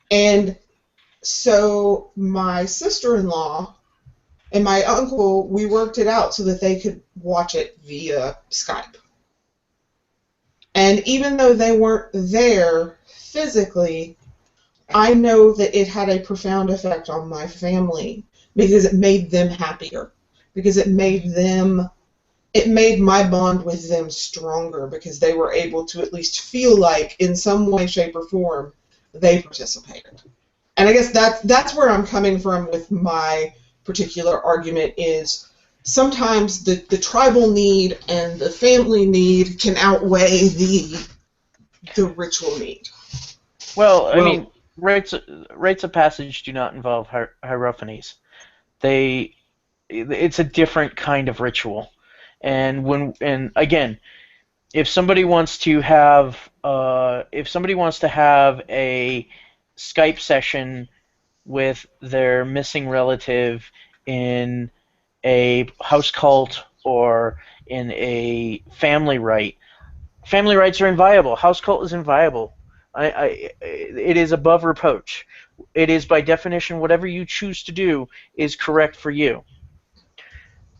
And so my sister-in-law and my uncle, we worked it out so that they could watch it via Skype. And even though they weren't there physically, I know that it had a profound effect on my family because it made them happier. Because it made my bond with them stronger because they were able to at least feel like in some way, shape, or form they participated. And I guess that's where I'm coming from with my particular argument is sometimes the tribal need and the family need can outweigh the ritual need. well, I mean, rites of passage do not involve hierophanies. It's a different kind of ritual, and again, if somebody wants to have a Skype session with their missing relative in a house cult or in a family rite, family rites are inviolable. House cult is inviolable. It is above reproach. It is by definition whatever you choose to do is correct for you.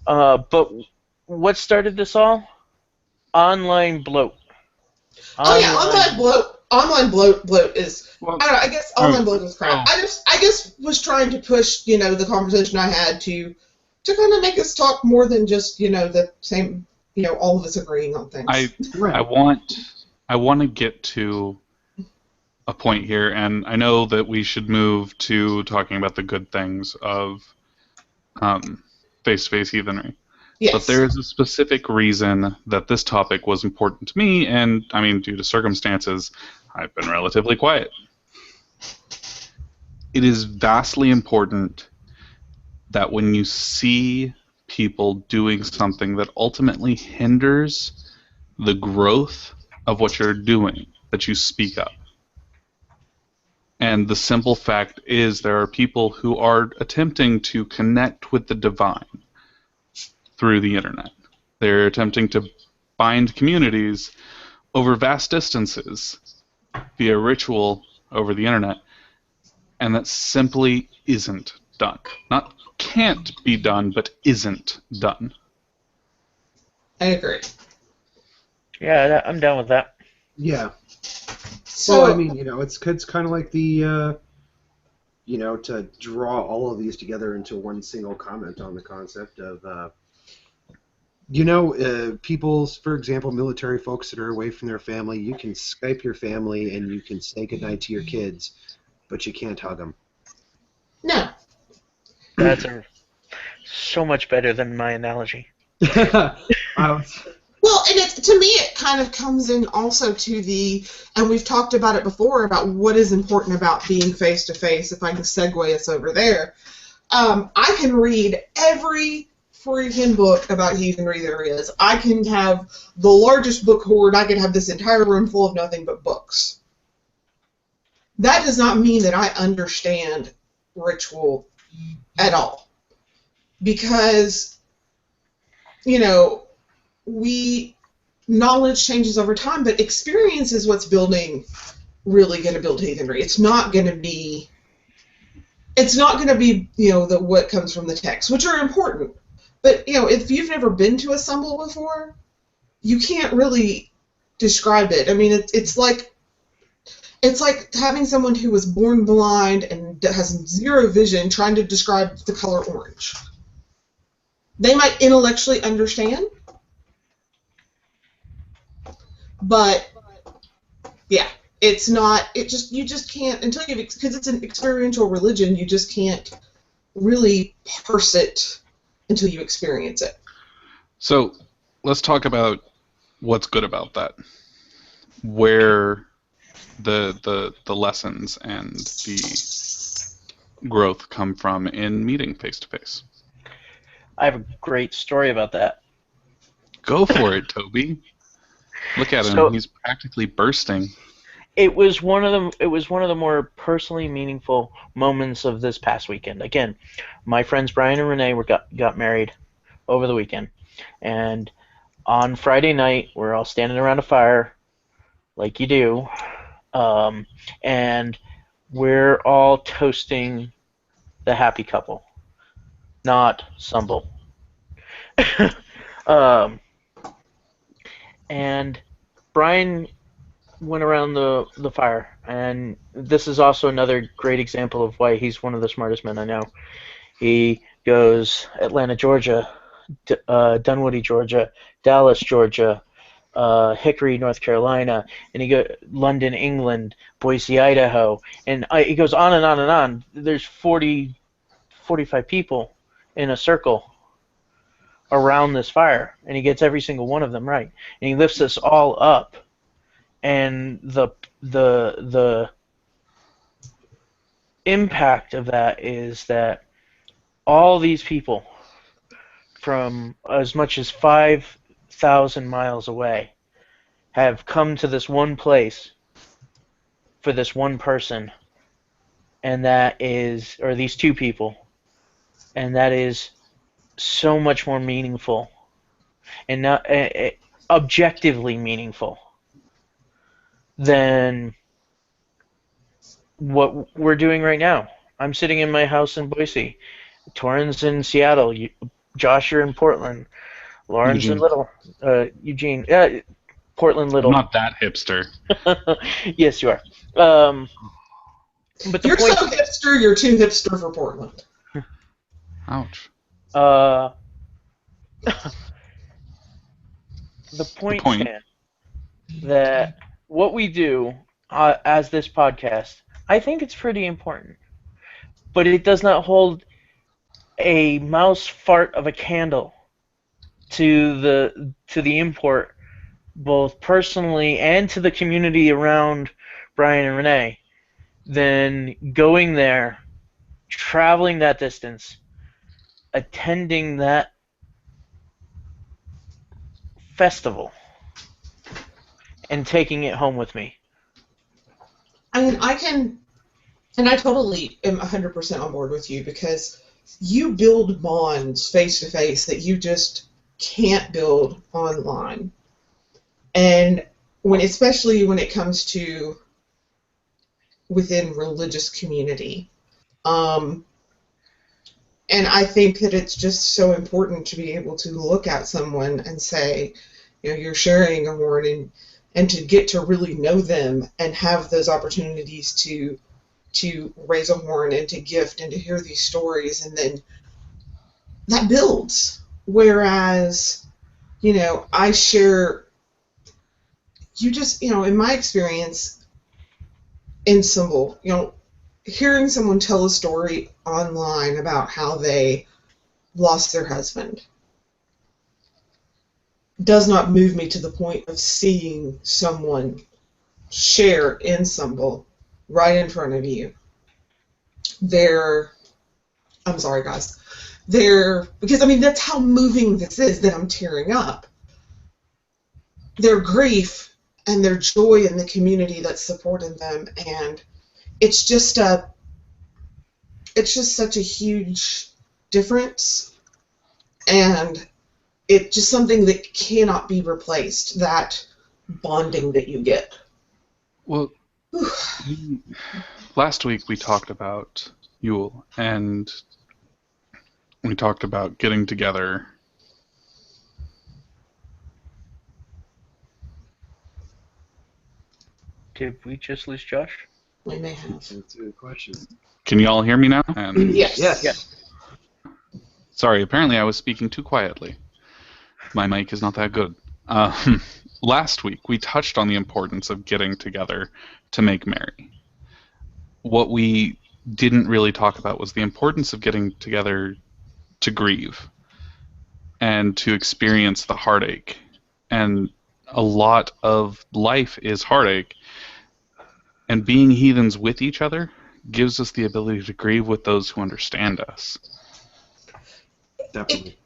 But what started this all? Online bloat. Oh yeah, online bloat. Online bloat is. Well, I don't know. I guess online bloat is crap. I just was trying to push, the conversation I had to kind of make us talk more than just, the same, all of us agreeing on things. I want to get to a point here, and I know that we should move to talking about the good things of face-to-face heathenry. Yes. But there's a specific reason that this topic was important to me, and I mean, due to circumstances, I've been relatively quiet. It is vastly important that when you see people doing something that ultimately hinders the growth of what you're doing, that you speak up. And the simple fact is there are people who are attempting to connect with the divine through the internet. They're attempting to bind communities over vast distances via ritual over the internet, and that simply isn't done. Not can't be done, but isn't done. I agree. Yeah, I'm down with that. Yeah. So, Well, I mean, it's kind of like the, to draw all of these together into one single comment on the concept of, people, for example, military folks that are away from their family, you can Skype your family and you can say goodnight to your kids, but you can't hug them. no. That's so much better than my analogy. Well, and to me, it kind of comes in also to and we've talked about it before, about what is important about being face-to-face, if I can segue us over there. I can read every freaking book about heathenry there is. I can have the largest book hoard. I can have this entire room full of nothing but books. That does not mean that I understand ritual at all. Because, knowledge changes over time, but experience is what's really going to build heathenry. It's not going to be, what comes from the text, which are important. But, if you've never been to a symbol before, you can't really describe it. I mean, it's like having someone who was born blind and has zero vision trying to describe the color orange. They might intellectually understand, but yeah, it's not. You just can't until because it's an experiential religion. You just can't really parse it until you experience it. So let's talk about what's good about that. Where the lessons and the growth come from in meeting face to face. I have a great story about that. Go for it, Toby. Look at him; he's practically bursting. It was one of the more personally meaningful moments of this past weekend. Again, my friends Brian and Renee got married over the weekend, and on Friday night we're all standing around a fire, like you do, and we're all toasting the happy couple, not Sumble. And Brian went around the fire, and this is also another great example of why he's one of the smartest men I know. He goes Atlanta, Georgia, Dunwoody, Georgia, Dallas, Georgia, Hickory, North Carolina, and he goes London, England, Boise, Idaho, and he goes on and on and on. There's 45 people in a circle around this fire, and he gets every single one of them right, and he lifts us all up. And the impact of that is that all these people from as much as 5,000 miles away have come to this one place for this one person, and that is, or these two people, and that is so much more meaningful and not objectively meaningful than what we're doing right now. I'm sitting in my house in Boise. Thorin's in Seattle. Josh, you're in Portland. Lawrence and Eugene. Little. Eugene. Portland I'm Little. not that hipster. Yes, you are. But the You're point. so hipster, you're too hipster for Portland. Ouch. The The point point. stands that what we do as this podcast, I think it's pretty important, but it does not hold a mouse fart of a candle to the import, both personally and to the community around Brian and Renee, than going there, traveling that distance, attending that festival, and taking it home with me. I mean, and I totally am 100% on board with you because you build bonds face to face that you just can't build online. And especially when it comes to within religious community. And I think that it's just so important to be able to look at someone and say, you're sharing a word and to get to really know them and have those opportunities to raise a horn and to gift and to hear these stories, and then that builds. Whereas, I share, in my experience in symbol, hearing someone tell a story online about how they lost their husband does not move me to the point of seeing someone share in symbol right in front of you. I'm sorry, guys. Because that's how moving this is, that I'm tearing up. Their grief and their joy in the community that's supporting them, and it's just such a huge difference, and it's just something that cannot be replaced, that bonding that you get. Well, last week we talked about Yule, and we talked about getting together. Did we just lose Josh? We may have. That's a good question. Can you all hear me now? And Yes. Yes. sorry, apparently I was speaking too quietly. My mic is not that good. Last week we touched on the importance of getting together to make merry. What we didn't really talk about was the importance of getting together to grieve and to experience the heartache. And a lot of life is heartache, and being heathens with each other gives us the ability to grieve with those who understand us. Definitely.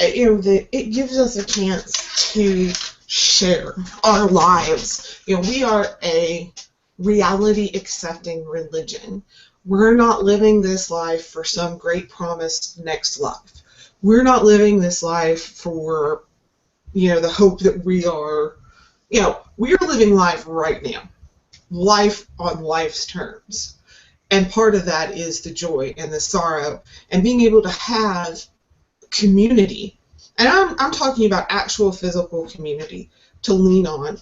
It gives us a chance to share our lives. We are a reality-accepting religion. We're not living this life for some great promised next life. We're not living this life for, the hope that we are, we are living life right now. Life on life's terms. And part of that is the joy and the sorrow and being able to have community. And I'm talking about actual physical community to lean on.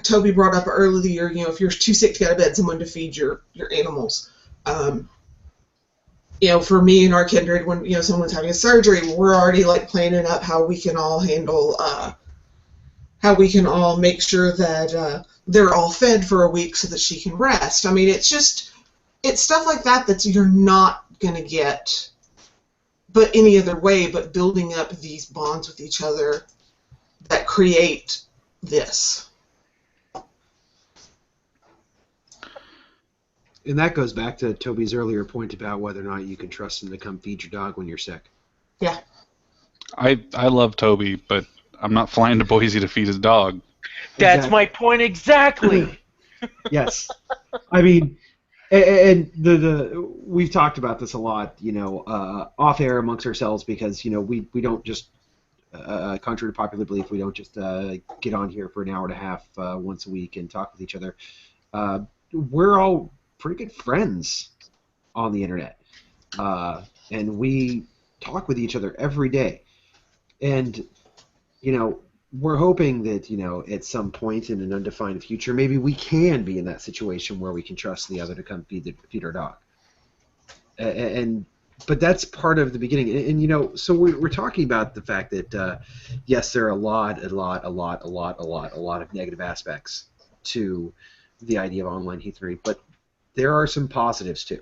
Toby brought up earlier, if you're too sick to get out of bed, someone to feed your animals. For me and our kindred, when someone's having a surgery, we're already planning up how we can all handle, how we can all make sure that they're all fed for a week so that she can rest. It's stuff like that you're not gonna get, but any other way, but building up these bonds with each other that create this. And that goes back to Toby's earlier point about whether or not you can trust him to come feed your dog when you're sick. Yeah. I love Toby, but I'm not flying to Boise to feed his dog. That's Exactly. my point exactly. Yes. And we've talked about this a lot, off air amongst ourselves, because we don't just, contrary to popular belief, we don't just get on here for an hour and a half once a week and talk with each other. We're all pretty good friends on the internet, and we talk with each other every day. And, we're hoping that, at some point in an undefined future, maybe we can be in that situation where we can trust the other to come feed our dog. But that's part of the beginning. And so we're talking about the fact that, yes, there are a lot of negative aspects to the idea of online heathenry, but there are some positives too.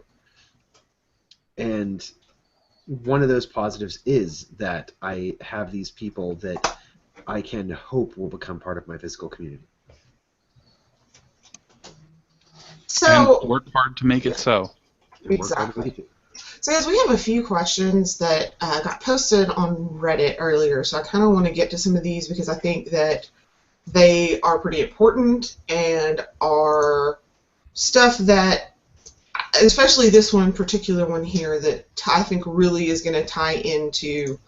And one of those positives is that I have these people that I can hope will become part of my physical community. So and work hard to make it so. And work hard with exactly. you. So guys, we have a few questions that got posted on Reddit earlier, so I kind of want to get to some of these because I think that they are pretty important and are stuff that, especially this one particular one here, that I think really is going to tie into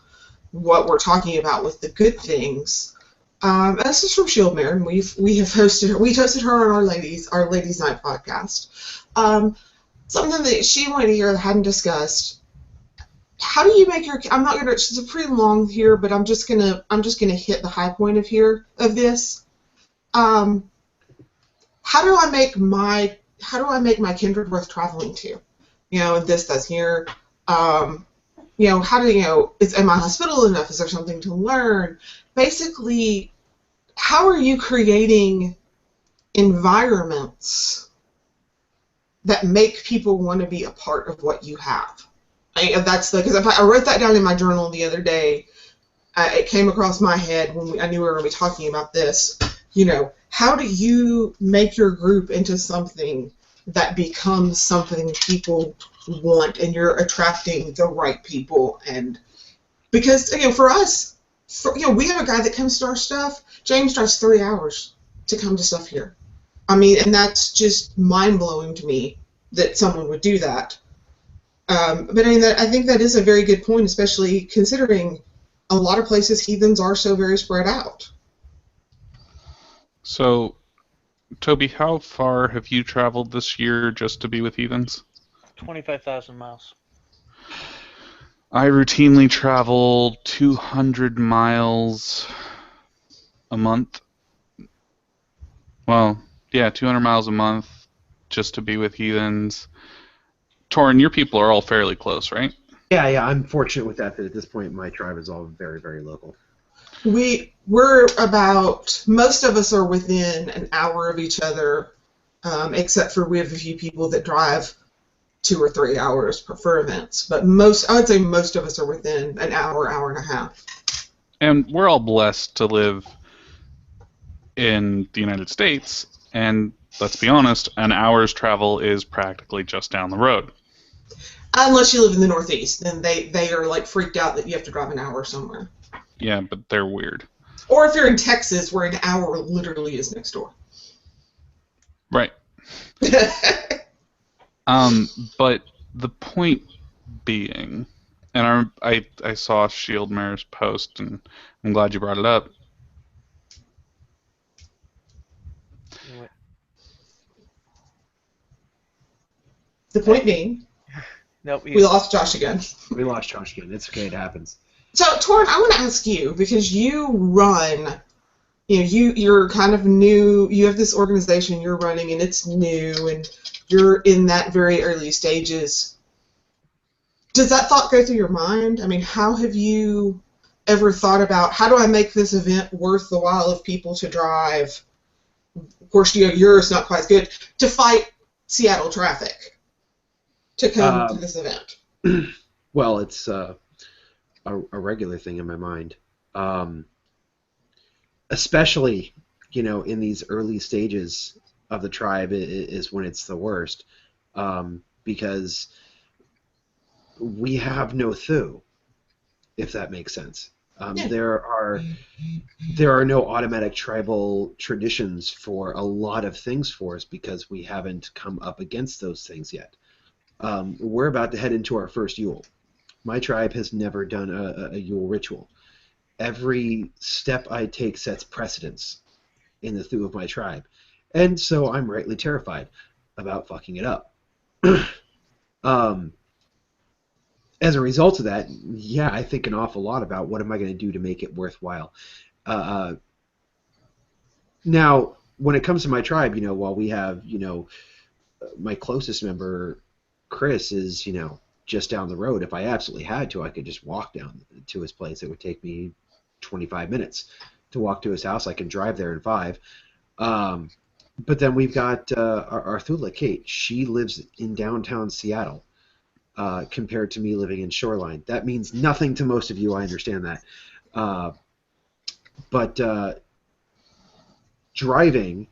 what we're talking about with the good things. This is from Shieldmare, and we hosted her on our ladies night podcast. Something that she wanted to hear that I hadn't discussed. How do you make your? I'm not gonna. It's pretty long here, but I'm just gonna hit the high point of this. How do I make my kindred worth traveling to? And this that's here. How do am I hospitable enough? Is there something to learn? Basically, how are you creating environments that make people want to be a part of what you have? Because I wrote that down in my journal the other day. It came across my head when I knew we were going to be talking about this. How do you make your group into something that becomes something people want, and you're attracting the right people? And because for us, we have a guy that comes to our stuff. James drives 3 hours to come to stuff here. And that's just mind-blowing to me that someone would do that. But I think that is a very good point, especially considering a lot of places heathens are so very spread out. So, Toby, how far have you traveled this year just to be with heathens? 25,000 miles. I routinely travel 200 miles a month. Well, yeah, 200 miles a month just to be with heathens. Thorin, your people are all fairly close, right? Yeah, I'm fortunate with that at this point my tribe is all very, very local. We're about, most of us are within an hour of each other, except for we have a few people that drive 2 or 3 hours for events. But I would say most of us are within an hour, hour and a half. And we're all blessed to live in the United States, and let's be honest, an hour's travel is practically just down the road. Unless you live in the Northeast, then they are like freaked out that you have to drive an hour somewhere. Yeah, but they're weird. Or if you're in Texas, where an hour literally is next door. Right. But the point being, and I saw Shieldmare's post, and I'm glad you brought it up. What? The point being, Nope. we lost Josh again. We lost Josh again. It's okay, it happens. So, Thorin, I want to ask you, because you run, you're kind of new, you have this organization you're running, and it's new, and you're in that very early stages. Does that thought go through your mind? How have you ever thought about, how do I make this event worth the while of people to drive? Of course, yours not quite as good, to fight Seattle traffic to come to this event. Well, it's a regular thing in my mind, especially in these early stages of the tribe is when it's the worst, because we have no Thu, if that makes sense. Yeah. There are no automatic tribal traditions for a lot of things for us because we haven't come up against those things yet. We're about to head into our first Yule. My tribe has never done a Yule ritual. Every step I take sets precedence in the Thu of my tribe, and so I'm rightly terrified about fucking it up. as a result of that, yeah, I think an awful lot about what am I going to do to make it worthwhile. Now, when it comes to my tribe, while we have, my closest member, Chris, is, just down the road. If I absolutely had to, I could just walk down to his place. It would take me 25 minutes to walk to his house. I can drive there in 5. But then we've got our Thula, Kate. She lives in downtown Seattle compared to me living in Shoreline. That means nothing to most of you. I understand that. But driving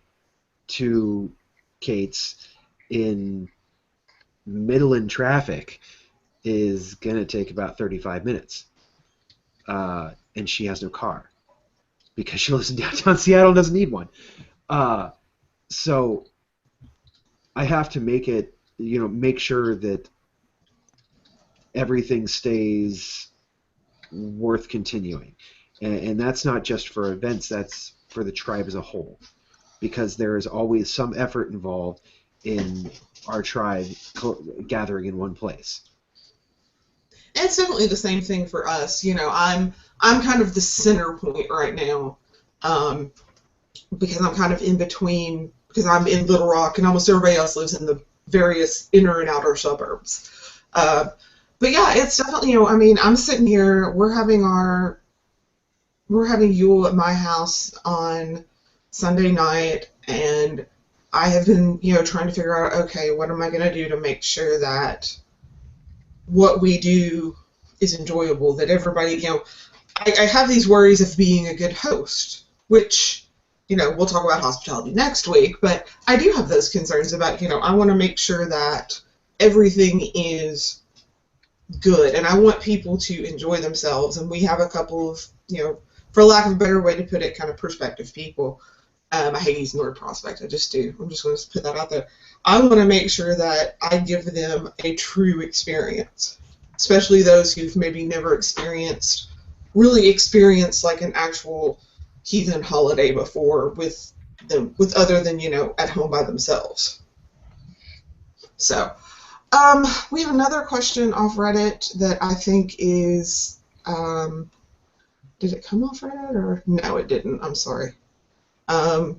to Kate's in Midland traffic is going to take about 35 minutes. And she has no car because she lives in downtown Seattle and doesn't need one. So I have to make it, make sure that everything stays worth continuing. And that's not just for events, that's for the tribe as a whole. Because there is always some effort involved in our tribe gathering in one place. And it's definitely the same thing for us. I'm kind of the center point right now, because I'm kind of in between, because I'm in Little Rock and almost everybody else lives in the various inner and outer suburbs. But yeah, it's definitely, I'm sitting here, we're having Yule at my house on Sunday night, and I have been, trying to figure out, okay, what am I going to do to make sure that what we do is enjoyable, that everybody, I have these worries of being a good host, which, we'll talk about hospitality next week, but I do have those concerns about, I want to make sure that everything is good, and I want people to enjoy themselves, and we have a couple of, for lack of a better way to put it, kind of prospective people. I hate using the word prospect, I just do. I'm just going to put that out there. I want to make sure that I give them a true experience, especially those who've maybe never really experienced like an actual heathen holiday before with other than, at home by themselves. So, we have another question off Reddit that I think is, did it come off Reddit or no, it didn't. I'm sorry. I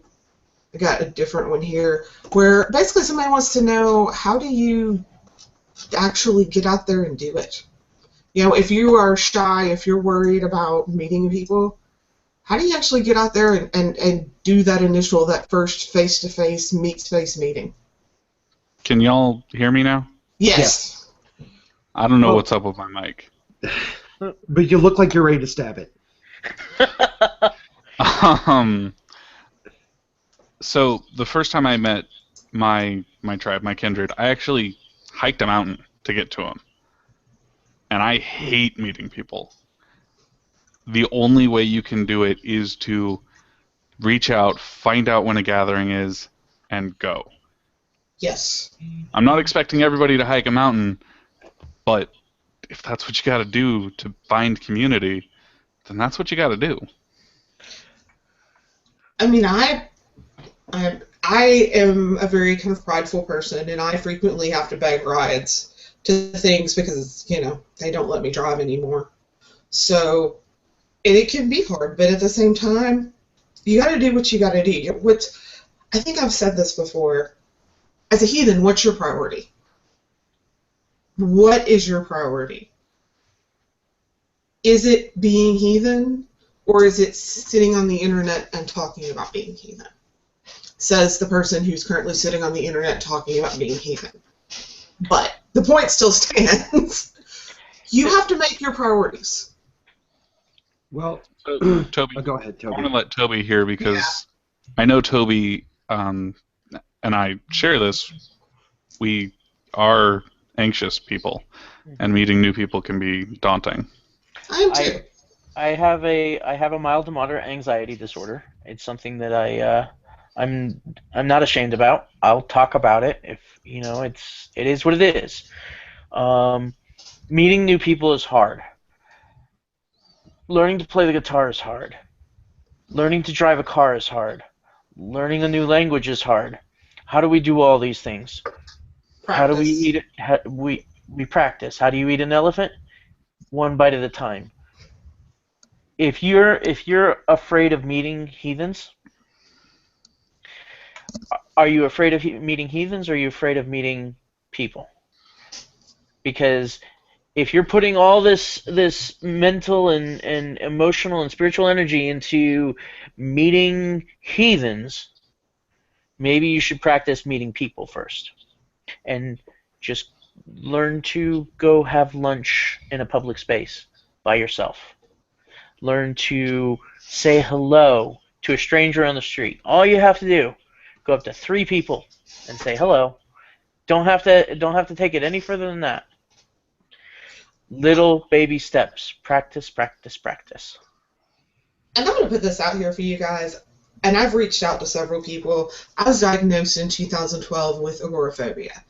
got a different one here where basically somebody wants to know, how do you actually get out there and do it? If you are shy, if you're worried about meeting people, how do you actually get out there and do that first face-to-face meatspace meeting? Can y'all hear me now? Yes. I don't know what's up with my mic. But you look like you're ready to stab it. So the first time I met my tribe, my kindred, I actually hiked a mountain to get to them. And I hate meeting people. The only way you can do it is to reach out, find out when a gathering is, and go. Yes. I'm not expecting everybody to hike a mountain, but if that's what you got to do to find community, then that's what you got to do. I am a very kind of prideful person, and I frequently have to beg rides to things because, they don't let me drive anymore. So, and it can be hard, but at the same time, you got to do what you got to do. I think I've said this before. As a heathen, what's your priority? What is your priority? Is it being heathen, or is it sitting on the internet and talking about being heathen? Says the person who's currently sitting on the internet talking about being heathen. But the point still stands. You have to make your priorities. Well, Toby, go ahead, Toby. I want to let Toby hear because I know Toby, and I share this. We are anxious people, and meeting new people can be daunting. I am too. I have a mild to moderate anxiety disorder. It's something that I'm not ashamed about. I'll talk about it if it is what it is. Meeting new people is hard. Learning to play the guitar is hard. Learning to drive a car is hard. Learning a new language is hard. How do we do all these things? Practice. How do we eat it? We practice. How do you eat an elephant? One bite at a time. If you're afraid of meeting heathens, are you afraid of meeting heathens, or are you afraid of meeting people? Because if you're putting all this mental and emotional and spiritual energy into meeting heathens, maybe you should practice meeting people first. And just learn to go have lunch in a public space by yourself. Learn to say hello to a stranger on the street. All you have to do, go up to 3 people and say hello. Don't have to take it any further than that. Little baby steps. Practice, practice, practice. And I'm going to put this out here for you guys, and I've reached out to several people. I was diagnosed in 2012 with agoraphobia.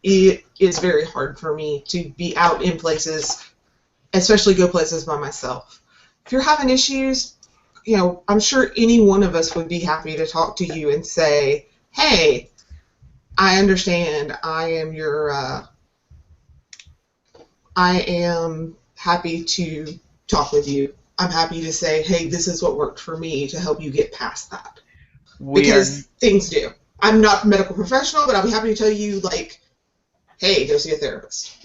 It is very hard for me to be out in places, especially go places by myself. If you're having issues, I'm sure any one of us would be happy to talk to you and say, hey, I understand. I am happy to talk with you. I'm happy to say, hey, this is what worked for me to help you get past that. Because things do. I'm not a medical professional, but I'll be happy to tell you, hey, go see a therapist.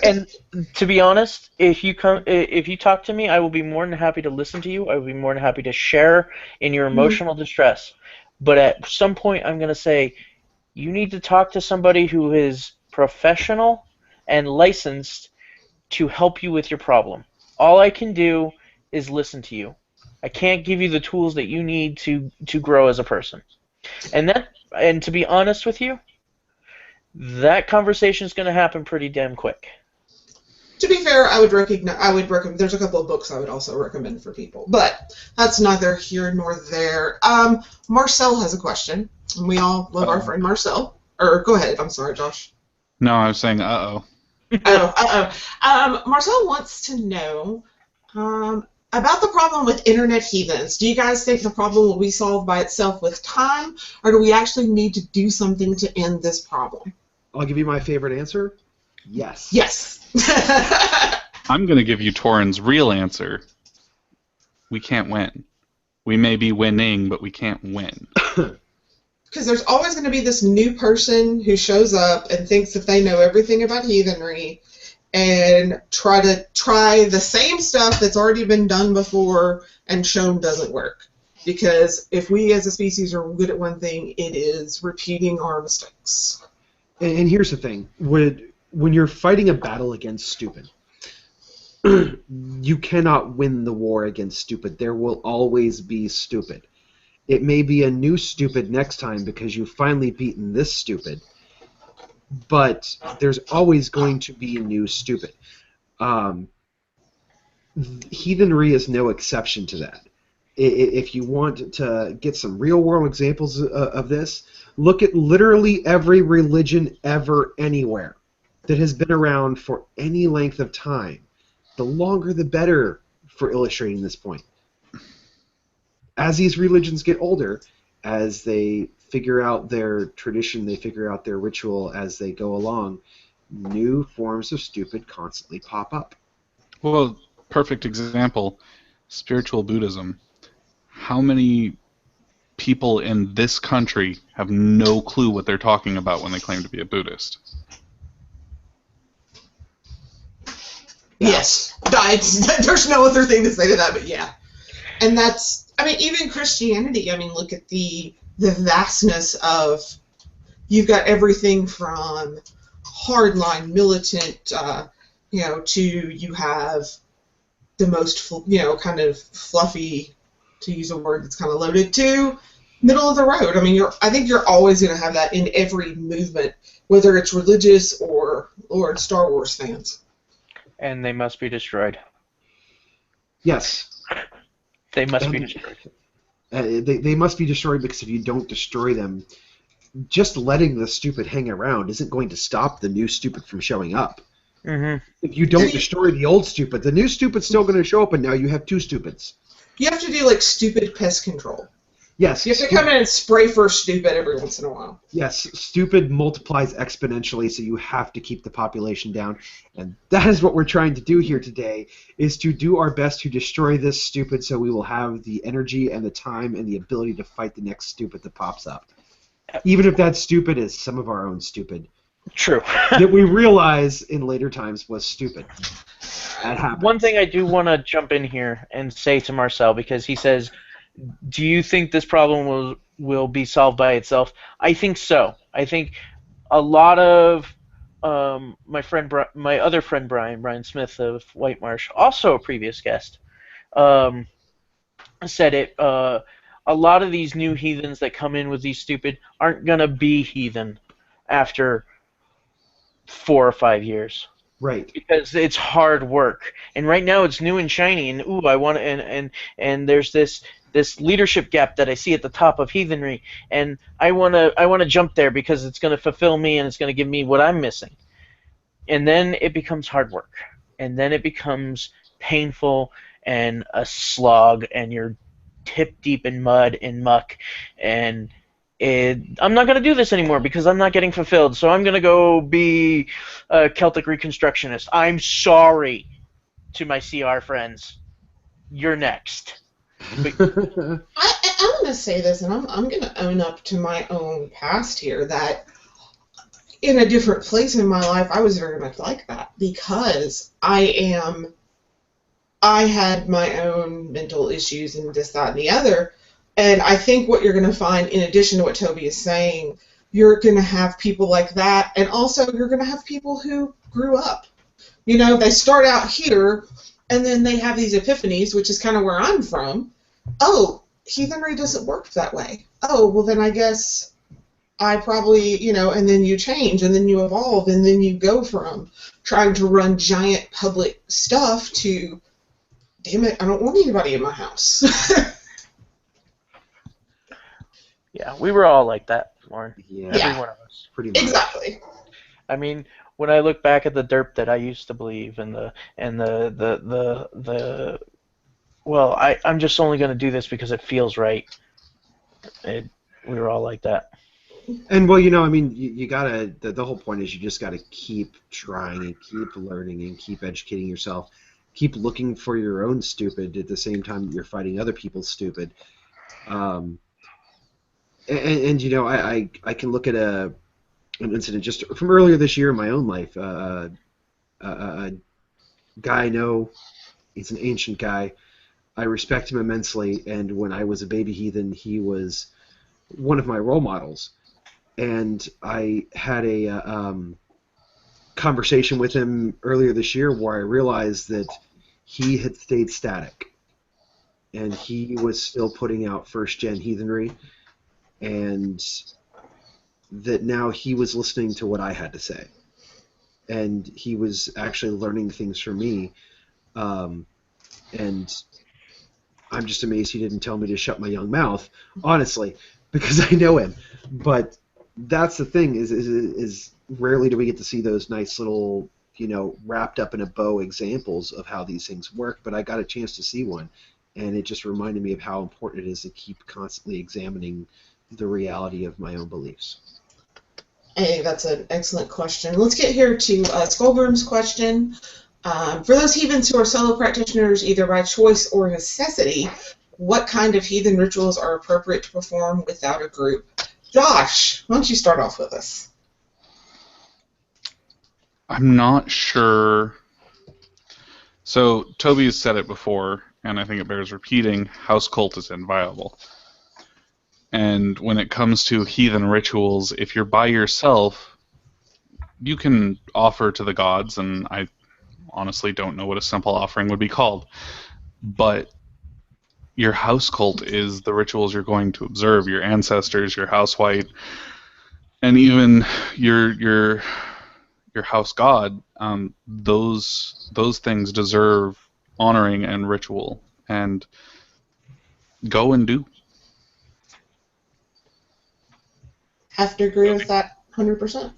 And to be honest, if you talk to me, I will be more than happy to listen to you. I will be more than happy to share in your emotional distress. But at some point, I'm going to say, you need to talk to somebody who is professional and licensed to help you with your problem. All I can do is listen to you. I can't give you the tools that you need to grow as a person. And to be honest with you, that conversation is going to happen pretty damn quick. To be fair, I would recommend. There's a couple of books I would also recommend for people, but that's neither here nor there. Marcel has a question, and we all love our friend Marcel. Or go ahead. I'm sorry, Josh. No, I was saying uh-oh. Marcel wants to know about the problem with internet heathens. Do you guys think the problem will be solved by itself with time, or do we actually need to do something to end this problem? I'll give you my favorite answer. Yes. Yes. I'm going to give you Thorin's real answer. We can't win. We may be winning, but we can't win. Because there's always going to be this new person who shows up and thinks that they know everything about heathenry and try the same stuff that's already been done before and shown doesn't work. Because if we as a species are good at one thing, it is repeating our mistakes. And here's the thing. When you're fighting a battle against stupid, you cannot win the war against stupid. There will always be stupid. It may be a new stupid next time because you've finally beaten this stupid, but there's always going to be new stupid. Heathenry is no exception to that. If you want to get some real-world examples of this, look at literally every religion ever, anywhere, that has been around for any length of time. The longer the better for illustrating this point. As these religions get older, as they figure out their tradition, they figure out their ritual as they go along, new forms of stupid constantly pop up. Well, perfect example, spiritual Buddhism. How many people in this country have no clue what they're talking about when they claim to be a Buddhist? Yes. There's no other thing to say to that, but yeah. And that's, even Christianity, look at the vastness of, you've got everything from hardline, militant, to you have the most, kind of fluffy, to use a word that's kind of loaded, to middle of the road. I think you're always going to have that in every movement, whether it's religious or Star Wars fans. And they must be destroyed. Yes. They must be destroyed. They must be destroyed because if you don't destroy them, just letting the stupid hang around isn't going to stop the new stupid from showing up. Mm-hmm. If you don't destroy the old stupid, the new stupid's still going to show up, and now you have two stupids. You have to do, stupid pest control. Yes. You have to come in and spray for stupid every once in a while. Yes, stupid multiplies exponentially, so you have to keep the population down. And that is what we're trying to do here today, is to do our best to destroy this stupid so we will have the energy and the time and the ability to fight the next stupid that pops up. Even if that stupid is some of our own stupid. True. That we realize in later times was stupid. That happens. One thing I do want to jump in here and say to Marcel, because he says, do you think this problem will be solved by itself? I think so. I think a lot of my other friend Brian Smith of White Marsh, also a previous guest, said it. A lot of these new heathens that come in with these stupid aren't gonna be heathen after 4 or 5 years. Right. Because it's hard work, and right now it's new and shiny, and ooh, I want to, and there's this leadership gap that I see at the top of Heathenry, and I want to jump there because it's going to fulfill me and it's going to give me what I'm missing. And then it becomes hard work, and then it becomes painful and a slog, and you're hip deep in mud and muck, and I'm not going to do this anymore because I'm not getting fulfilled, so I'm going to go be a Celtic Reconstructionist. I'm sorry to my CR friends. You're next. I'm going to say this, and I'm going to own up to my own past here, that in a different place in my life, I was very much like that, because I had my own mental issues and this, that, and the other. And I think what you're going to find, in addition to what Toby is saying, you're going to have people like that, and also you're going to have people who grew up. You know, they start out here, and then they have these epiphanies, which is kind of where I'm from. Oh, Heathenry doesn't work that way. Oh, well then I guess I probably, you know, and then you change, and then you evolve, and then you go from trying to run giant public stuff to, damn it, I don't want anybody in my house. Yeah, we were all like that, Lauren. Yeah. Every one of us. Pretty much. Exactly. I mean, when I look back at the derp that I used to believe, and well, I'm just only going to do this because it feels right. We were all like that. And, well, you know, I mean, you gotta, the whole point is you just gotta keep trying and keep learning and keep educating yourself. Keep looking for your own stupid at the same time that you're fighting other people's stupid. And you know, I can look at an incident just from earlier this year in my own life. A guy I know, he's an ancient guy. I respect him immensely, and when I was a baby heathen, he was one of my role models. And I had a conversation with him earlier this year where I realized that he had stayed static, and he was still putting out first-gen heathenry, and that now he was listening to what I had to say, and he was actually learning things from me, and I'm just amazed he didn't tell me to shut my young mouth, honestly, because I know him. But that's the thing, is rarely do we get to see those nice little, you know, wrapped up in a bow examples of how these things work, but I got a chance to see one, and it just reminded me of how important it is to keep constantly examining the reality of my own beliefs. Hey, that's an excellent question. Let's get here to Skullgrim's question. For those heathens who are solo practitioners, either by choice or necessity, what kind of heathen rituals are appropriate to perform without a group? Josh, why don't you start off with us? I'm not sure. So Toby's said it before, and I think it bears repeating, house cult is inviolable. And when it comes to heathen rituals, if you're by yourself, you can offer to the gods, and I honestly don't know what a simple offering would be called. But your house cult is the rituals you're going to observe, your ancestors, your house white, and even your house god. Those things deserve honoring and ritual, and go and do. Have to agree with that 100%.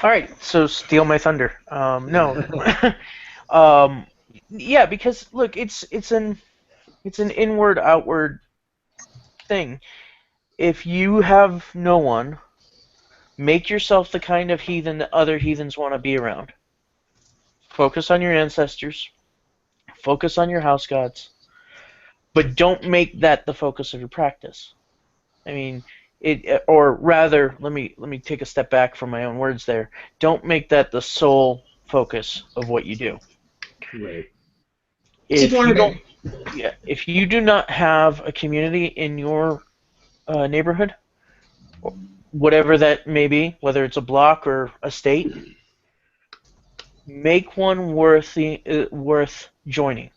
All right, so steal my thunder. No, yeah, because look, it's an inward outward thing. If you have no one, make yourself the kind of heathen that other heathens want to be around. Focus on your ancestors. Focus on your house gods. But don't make that the focus of your practice. I mean, or rather, let me take a step back from my own words there. Don't make that the sole focus of what you do. Right. If you do not have a community in your neighborhood, whatever that may be, whether it's a block or a state, make one worth joining.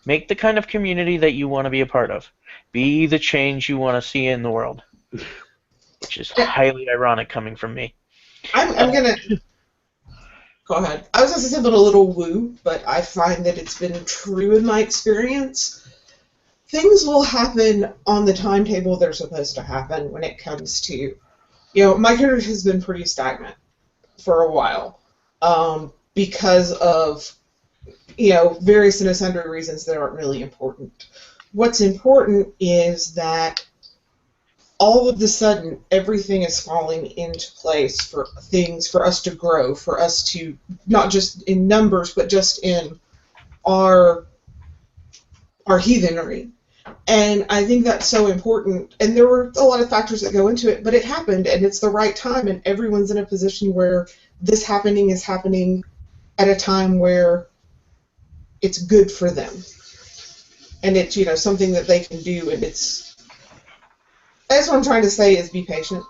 Make the kind of community that you want to be a part of. Be the change you want to see in the world. Which is highly ironic coming from me. I'm gonna go ahead. I was going to say something a little woo, but I find that it's been true in my experience. Things will happen on the timetable they're supposed to happen when it comes to, my career has been pretty stagnant for a while because of, various and sundry reasons that aren't really important. What's important is that all of a sudden, everything is falling into place for things, for us to grow, for us to, not just in numbers, but just in our heathenry. And I think that's so important. And there were a lot of factors that go into it, but it happened, and it's the right time, and everyone's in a position where this happening is happening at a time where it's good for them. And it's, something that they can do, and that's what I'm trying to say is be patient.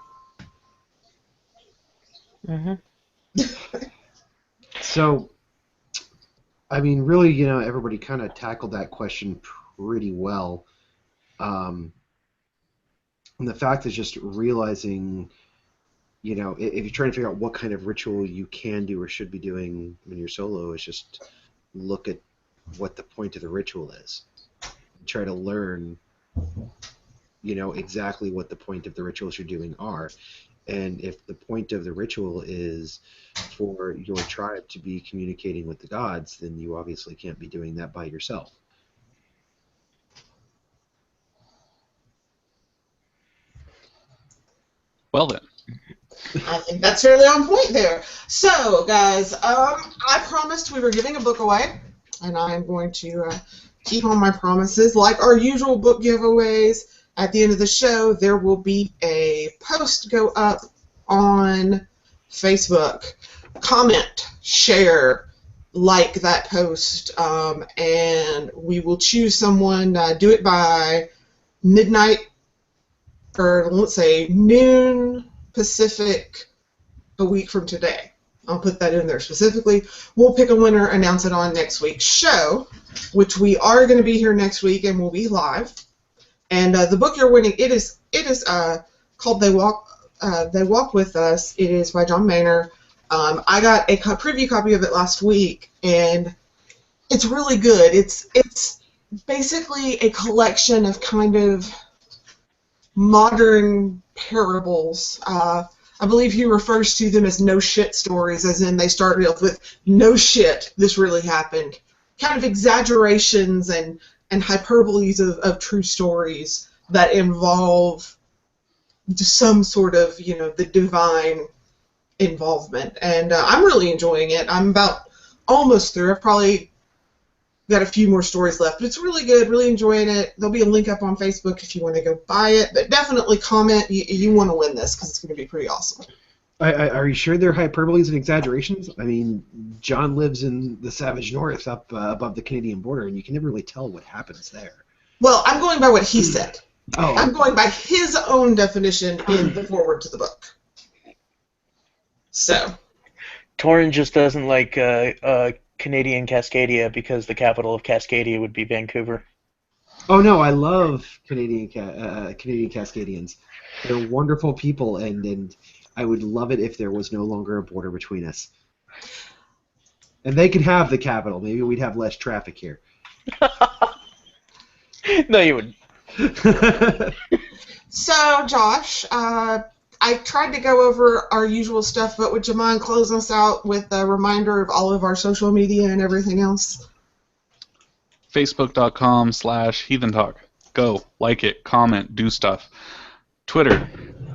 Mm-hmm. So, I mean, really, everybody kind of tackled that question pretty well. And the fact is just realizing, if you're trying to figure out what kind of ritual you can do or should be doing when you're solo, is just look at what the point of the ritual is. Try to learn exactly what the point of the rituals you're doing are. And if the point of the ritual is for your tribe to be communicating with the gods, then you obviously can't be doing that by yourself. Well then. I think that's fairly on point there. So, guys, I promised we were giving a book away, and I'm going to keep on my promises. Like our usual book giveaways, at the end of the show, there will be a post go up on Facebook. Comment, share, like that post, and we will choose someone. Do it by midnight, or let's say noon Pacific a week from today. I'll put that in there specifically. We'll pick a winner, announce it on next week's show, which we are going to be here next week and we'll be live. And the book you're winning, it is called They Walk With Us. It is by John Maynard. I got a preview copy of it last week, and it's really good. It's basically a collection of kind of modern parables. I believe he refers to them as no shit stories, as in they start with no shit, this really happened. Kind of exaggerations and hyperboles of true stories that involve some sort of, the divine involvement. And I'm really enjoying it. I'm about almost through. I've probably got a few more stories left, but it's really good, really enjoying it. There'll be a link up on Facebook if you want to go buy it, but definitely comment. You want to win this because it's going to be pretty awesome. Are you sure they're hyperboles and exaggerations? I mean, John lives in the savage north up above the Canadian border, and you can never really tell what happens there. Well, I'm going by what he said. Oh. I'm going by his own definition in the foreword to the book. So. Thorin just doesn't like Canadian Cascadia because the capital of Cascadia would be Vancouver. Oh no, I love Canadian Cascadians. They're wonderful people, and I would love it if there was no longer a border between us. And they could have the capital. Maybe we'd have less traffic here. No, you wouldn't. So, Josh, I tried to go over our usual stuff, but would you mind closing us out with a reminder of all of our social media and everything else? Facebook.com/HeathenTalk. Go, like it, comment, do stuff. Twitter,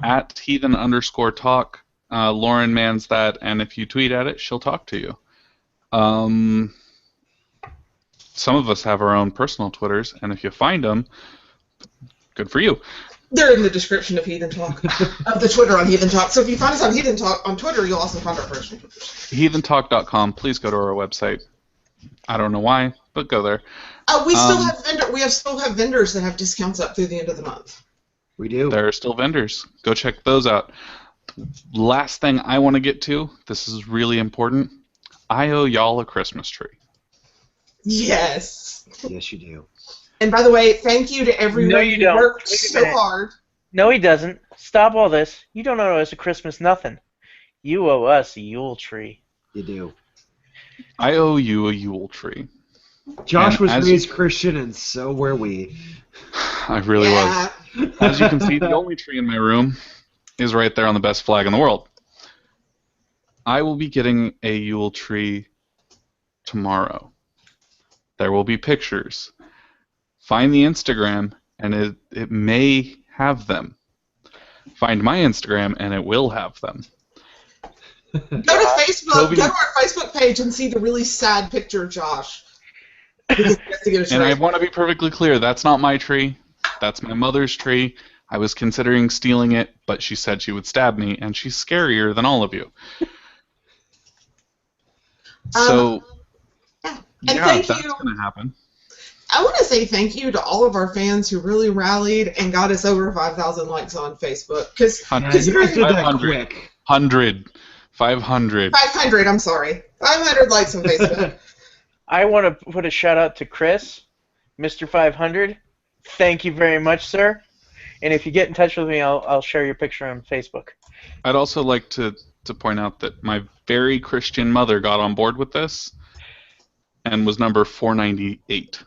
at Heathen_talk. Lauren mans that, and if you tweet at it, she'll talk to you. Some of us have our own personal Twitters, and if you find them, good for you. They're in the description of Heathen Talk, of the Twitter on Heathen Talk. So if you find us on Heathen Talk on Twitter, you'll also find our personal Twitters. Heathentalk.com. Please go to our website. I don't know why, but go there. We still have vendors that have discounts up through the end of the month. We do. There are still vendors. Go check those out. Last thing I want to get to, this is really important. I owe y'all a Christmas tree. Yes. Yes, you do. And by the way, thank you to everyone No, you who don't. worked Wait a so minute. hard. No, he doesn't. Stop all this. You don't owe us a Christmas nothing. You owe us a Yule tree. You do. I owe you a Yule tree. Josh And was as raised Christian, and so were we. I really Yeah. was. As you can see, the only tree in my room is right there on the best flag in the world. I will be getting a Yule tree tomorrow. There will be pictures. Find the Instagram, and it may have them. Find my Instagram, and it will have them. Go to Facebook. Toby- Go to our Facebook page and see the really sad picture of Josh. Because he has to get a And I tree. want to be perfectly clear, that's not my tree. That's my mother's tree. I was considering stealing it, but she said she would stab me, and she's scarier than all of you. So, And yeah, thank that's you. going to happen. I want to say thank you to all of our fans who really rallied and got us over 5,000 likes on Facebook. Because You guys did that 500. quick. 500. 500, I'm sorry. 500 likes on Facebook. I want to put a shout out to Chris, Mr. 500. Thank you very much, sir. And if you get in touch with me, I'll share your picture on Facebook. I'd also like to point out that my very Christian mother got on board with this and was number 498.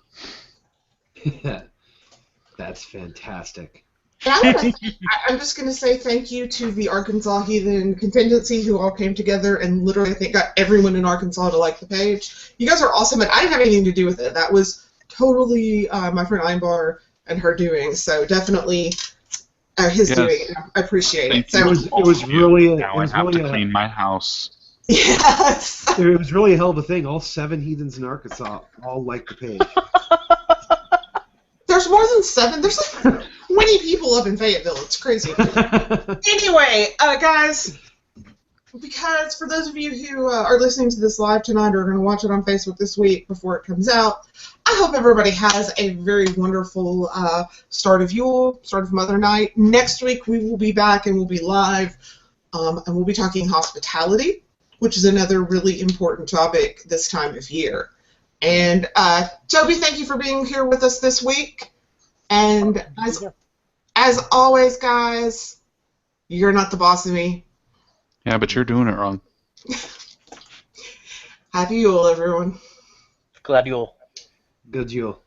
That's fantastic. And I'm just going to say thank you to the Arkansas Heathen contingency who all came together and literally, I think, got everyone in Arkansas to like the page. You guys are awesome, and I didn't have anything to do with it. That was totally my friend Einbar and her doing, so definitely his doing. I appreciate it. Thank So, you. It was really Now I have to clean my house. yes. It was really a hell of a thing. All 7 heathens in Arkansas all liked the page. There's more than 7. There's like 20 people up in Fayetteville. It's crazy. Anyway, guys, because for those of you who are listening to this live tonight or are going to watch it on Facebook this week before it comes out, I hope everybody has a very wonderful start of Yule, start of Mother Night. Next week we will be back and we'll be live, and we'll be talking hospitality, which is another really important topic this time of year. And Toby, thank you for being here with us this week. And as always, guys, you're not the boss of me. Yeah, but you're doing it wrong. Happy Yule, everyone. Glad you'll. Good Yule.